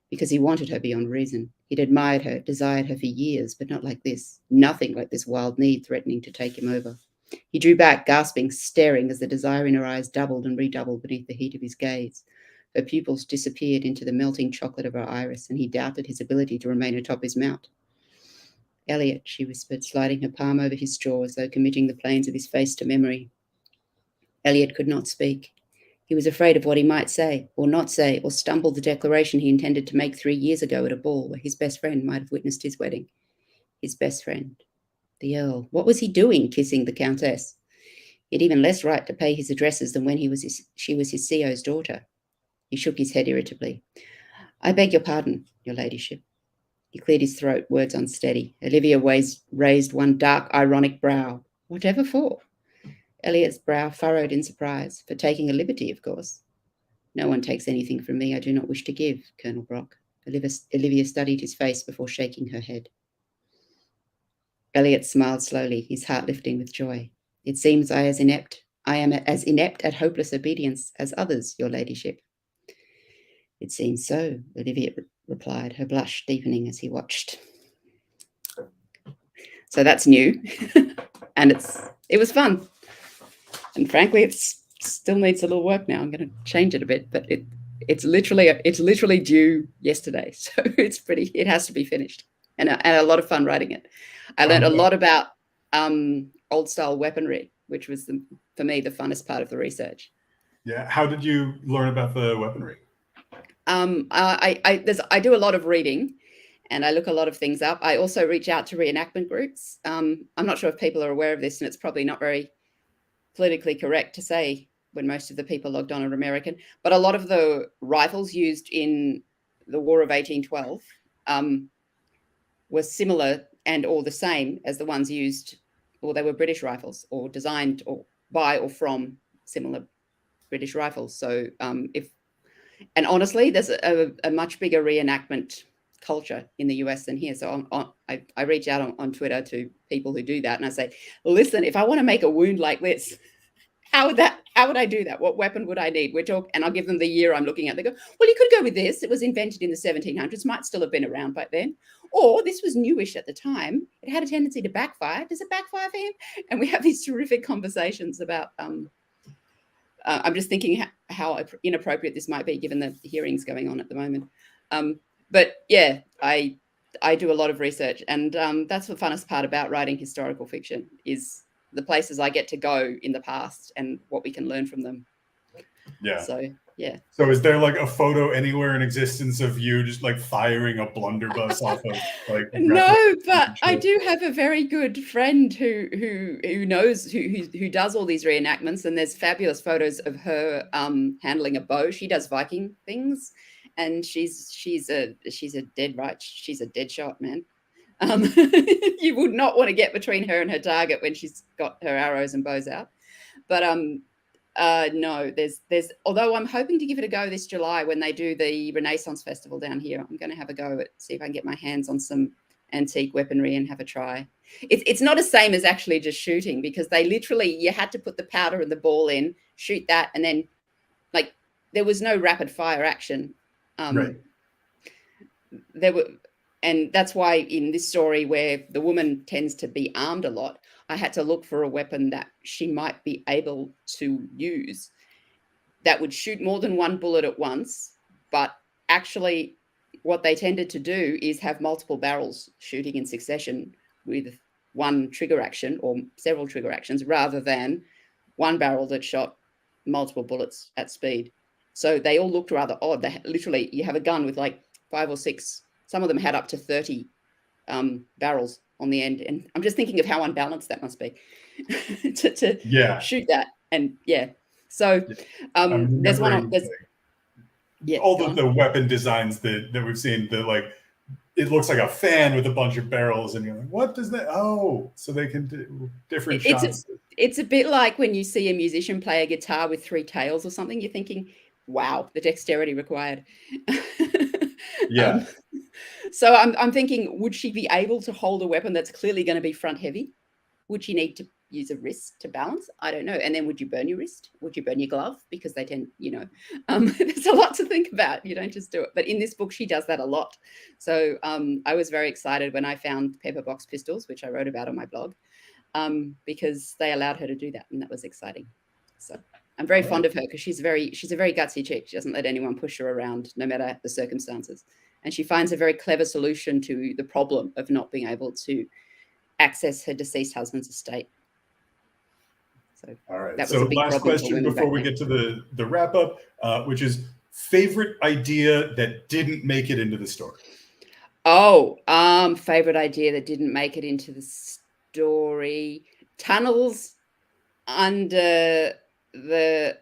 because he wanted her beyond reason. He'd admired her, desired her for years, but not like this. Nothing like this wild need threatening to take him over. He drew back, gasping, staring as the desire in her eyes doubled and redoubled beneath the heat of his gaze. Her pupils disappeared into the melting chocolate of her iris, and he doubted his ability to remain atop his mount. Elliot, she whispered, sliding her palm over his jaw as though committing the planes of his face to memory. Elliot could not speak. He was afraid of what he might say, or stumble the declaration he intended to make 3 years ago at a ball where his best friend might have witnessed his wedding. His best friend, the Earl. What was he doing, kissing the Countess? He had even less right to pay his addresses than when she was his CO's daughter. He shook his head irritably. I beg your pardon, your ladyship. He cleared his throat, words unsteady. Olivia raised one dark, ironic brow. Whatever for? Elliot's brow furrowed in surprise. For taking a liberty, of course. No one takes anything from me I do not wish to give, Colonel Brock. Olivia studied his face before shaking her head. Elliot smiled slowly, his heart lifting with joy. It seems I am as inept at hopeless obedience as others, your ladyship. It seems so, Olivia replied, her blush deepening as he watched. So that's new, and it was fun. And frankly, it still needs a little work now. I'm going to change it a bit, but it's literally due yesterday, so it has to be finished, and a lot of fun writing it. I learned a lot about old style weaponry, which was for me the funnest part of the research. Yeah, how did you learn about the weaponry? I do a lot of reading, and I look a lot of things up. I also reach out to reenactment groups. I'm not sure if people are aware of this, and it's probably not very politically correct to say when most of the people logged on are American, but a lot of the rifles used in the War of 1812 were similar and or the same as the ones used, or they were British rifles or designed or by or from similar British rifles. So and honestly, there's a much bigger reenactment culture in the US than here. So I reach out on Twitter to people who do that, and I say, listen, if I want to make a wound like this, how would I do that? What weapon would I need? And I'll give them the year I'm looking at. They go, well, you could go with this. It was invented in the 1700s, might still have been around by then. Or this was newish at the time. It had a tendency to backfire. Does it backfire for him? And we have these terrific conversations about, I'm just thinking how inappropriate this might be given the hearings going on at the moment. But yeah, I do a lot of research, and that's the funnest part about writing historical fiction is the places I get to go in the past and what we can learn from them. Yeah. So yeah. So is there like a photo anywhere in existence of you just like firing a blunderbuss off of like? No, but I do have a very good friend who knows who does all these reenactments, and there's fabulous photos of her handling a bow. She does Viking things, and she's a dead shot, man. You would not want to get between her and her target when she's got her arrows and bows out. But no, there's although I'm hoping to give it a go this July when they do the Renaissance Festival down here. I'm going to have a go at see if I can get my hands on some antique weaponry and have a try. It's not the same as actually just shooting, because they literally, you had to put the powder and the ball in, shoot that, and then like there was no rapid fire action. Right. There were, and that's why in this story where the woman tends to be armed a lot, I had to look for a weapon that she might be able to use that would shoot more than one bullet at once. But actually, what they tended to do is have multiple barrels shooting in succession with one trigger action or several trigger actions, rather than one barrel that shot multiple bullets at speed. So they all looked rather odd. They literally, you have a gun with like 5 or 6. Some of them had up to 30 barrels on the end. And I'm just thinking of how unbalanced that must be to shoot that. And so there's one. All the weapon designs that we've seen, it looks like a fan with a bunch of barrels, and you're like, what does that? Oh, so they can do different shots. It's a bit like when you see a musician play a guitar with 3 tails or something. You're thinking, wow, the dexterity required. Yeah. So I'm thinking, would she be able to hold a weapon that's clearly going to be front heavy? Would she need to use a wrist to balance? I don't know. And then would you burn your wrist? Would you burn your glove? Because they tend, there's a lot to think about. You don't just do it. But in this book, she does that a lot. So I was very excited when I found pepperbox pistols, which I wrote about on my blog, because they allowed her to do that. And that was exciting. So I'm very fond of her because she's a very gutsy chick. She doesn't let anyone push her around, no matter the circumstances. And she finds a very clever solution to the problem of not being able to access her deceased husband's estate. So, all right. So last question before we get to the wrap up, which is favorite idea that didn't make it into the story. Oh, favorite idea that didn't make it into the story: tunnels under the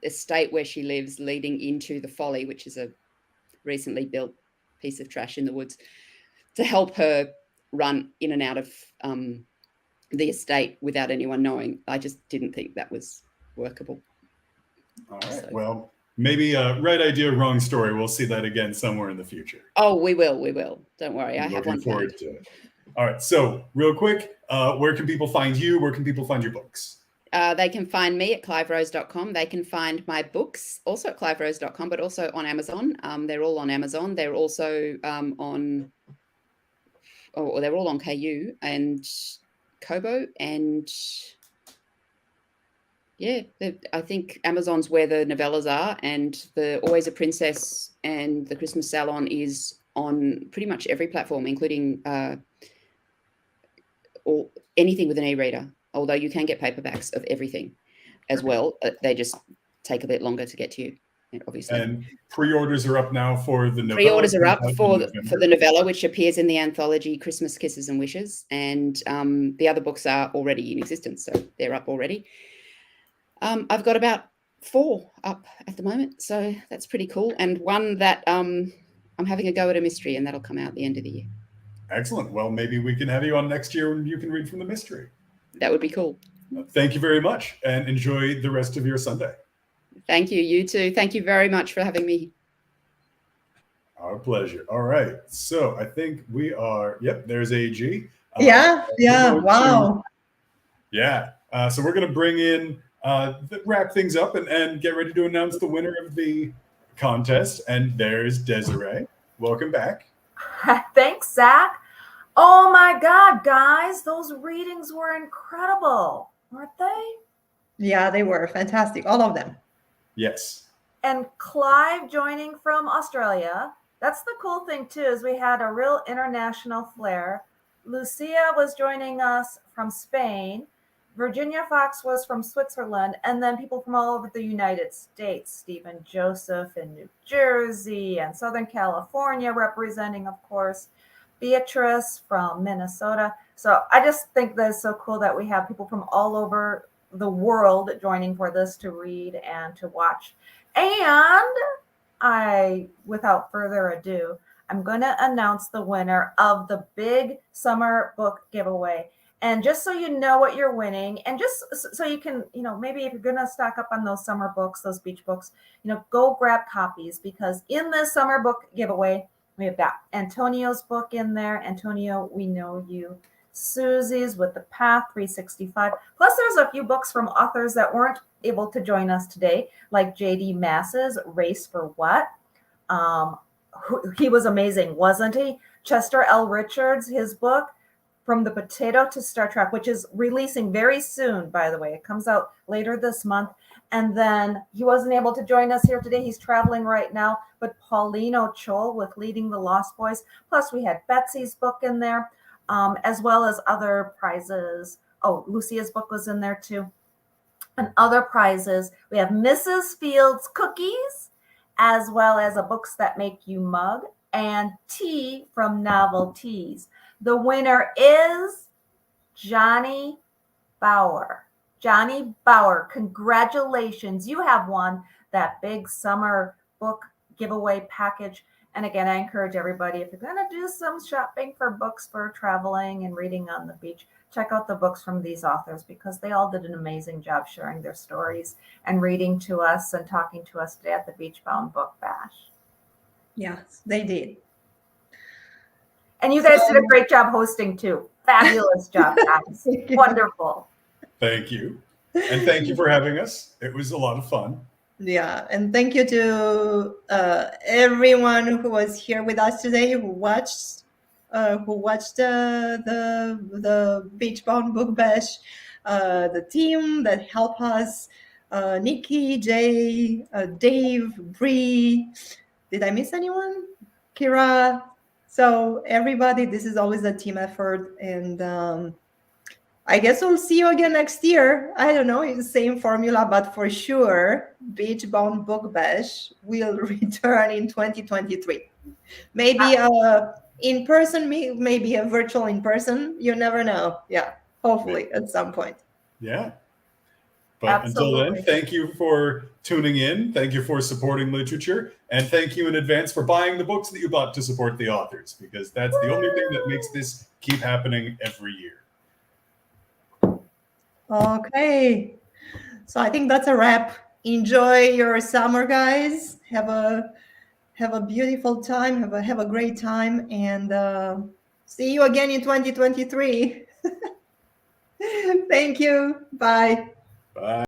estate where she lives, leading into the Folly, which is a recently built piece of trash in the woods, to help her run in and out of the estate without anyone knowing. I just didn't think that was workable. All right. So, well, maybe right idea, wrong story. We'll see that again somewhere in the future. Oh, we will. Don't worry. I have one forward to it. All right. So real quick, where can people find you? Where can people find your books? They can find me at cliverose.com. They can find my books also at cliverose.com, but also on Amazon. They're all on Amazon. They're also they're all on KU and Kobo, and I think Amazon's where the novellas are, and the Always a Princess and the Christmas Salon is on pretty much every platform, including or anything with an e-reader. Although you can get paperbacks of everything as well. They just take a bit longer to get to you, obviously. And pre-orders are up now for the novella. Pre-orders are up for the novella, which appears in the anthology Christmas Kisses and Wishes. And the other books are already in existence, so they're up already. I've got about 4 up at the moment, so that's pretty cool. And one that I'm having a go at a mystery, and that'll come out at the end of the year. Excellent. Well, maybe we can have you on next year and you can read from the mystery. That would be cool. Thank you very much, and enjoy the rest of your Sunday. Thank you. You too. Thank you very much for having me. Our pleasure. All right. So I think we are, there's AG. Wow. So we're going to bring in, wrap things up and get ready to announce the winner of the contest. And there's Desiree. Welcome back. Thanks, Zach. Oh my God, guys, those readings were incredible, weren't they? Yeah, they were fantastic, all of them. Yes. And Clive joining from Australia. That's the cool thing too, is we had a real international flair. Lucia was joining us from Spain. Virginia Fox was from Switzerland, and then people from all over the United States. Stephen Joseph in New Jersey and Southern California representing, of course. Beatrice from Minnesota. So I just think that it's so cool that we have people from all over the world joining for this to read and to watch. And without further ado, I'm going to announce the winner of the big summer book giveaway. And just so you know what you're winning, and just so you can, maybe if you're going to stock up on those summer books, those beach books, go grab copies, because in this summer book giveaway, we have got Antonio's book in there. Antonio, we know you Susie's with The Path 365. Plus, there's a few books from authors that weren't able to join us today, like J.D. Mass's Race for What? He was amazing, wasn't he? Chester L. Richards, his book, From the Potato to Star Trek, which is releasing very soon, by the way. It comes out later this month. And then he wasn't able to join us here today. He's traveling right now. But Paulino Chol with Leading the Lost Boys. Plus, we had Betsey's book in there, as well as other prizes. Oh, Lucia's book was in there too. And other prizes. We have Mrs. Fields cookies, as well as a Books That Make You mug, and tea from Novelties. The winner is Johnny Bauer. Johnny Bauer, congratulations. You have won that big summer book giveaway package. And again, I encourage everybody, if you're going to do some shopping for books for traveling and reading on the beach, check out the books from these authors, because they all did an amazing job sharing their stories and reading to us and talking to us today at the Beach Bound Book Bash. Yes, they did. And you guys did a great job hosting too. Fabulous job, guys. Wonderful. Thank you. And thank you for having us. It was a lot of fun. Yeah, and thank you to everyone who was here with us today, who watched the Beach Bound Book Bash, the team that helped us, Nikki, Jay, Dave, Bree. Did I miss anyone? Kira. So everybody, this is always a team effort, and I guess we'll see you again next year. I don't know, it's the same formula, but for sure, Beach Bound Book Bash will return in 2023. Maybe in person, maybe a virtual in person. You never know. Yeah, hopefully at some point. Yeah. But Absolutely. Until then, thank you for tuning in. Thank you for supporting literature. And thank you in advance for buying the books that you bought to support the authors, because that's the only thing that makes this keep happening every year. Okay. So I think that's a wrap. Enjoy your summer, guys. Have a beautiful time. Have a great time. And see you again in 2023. Thank you. Bye. Bye.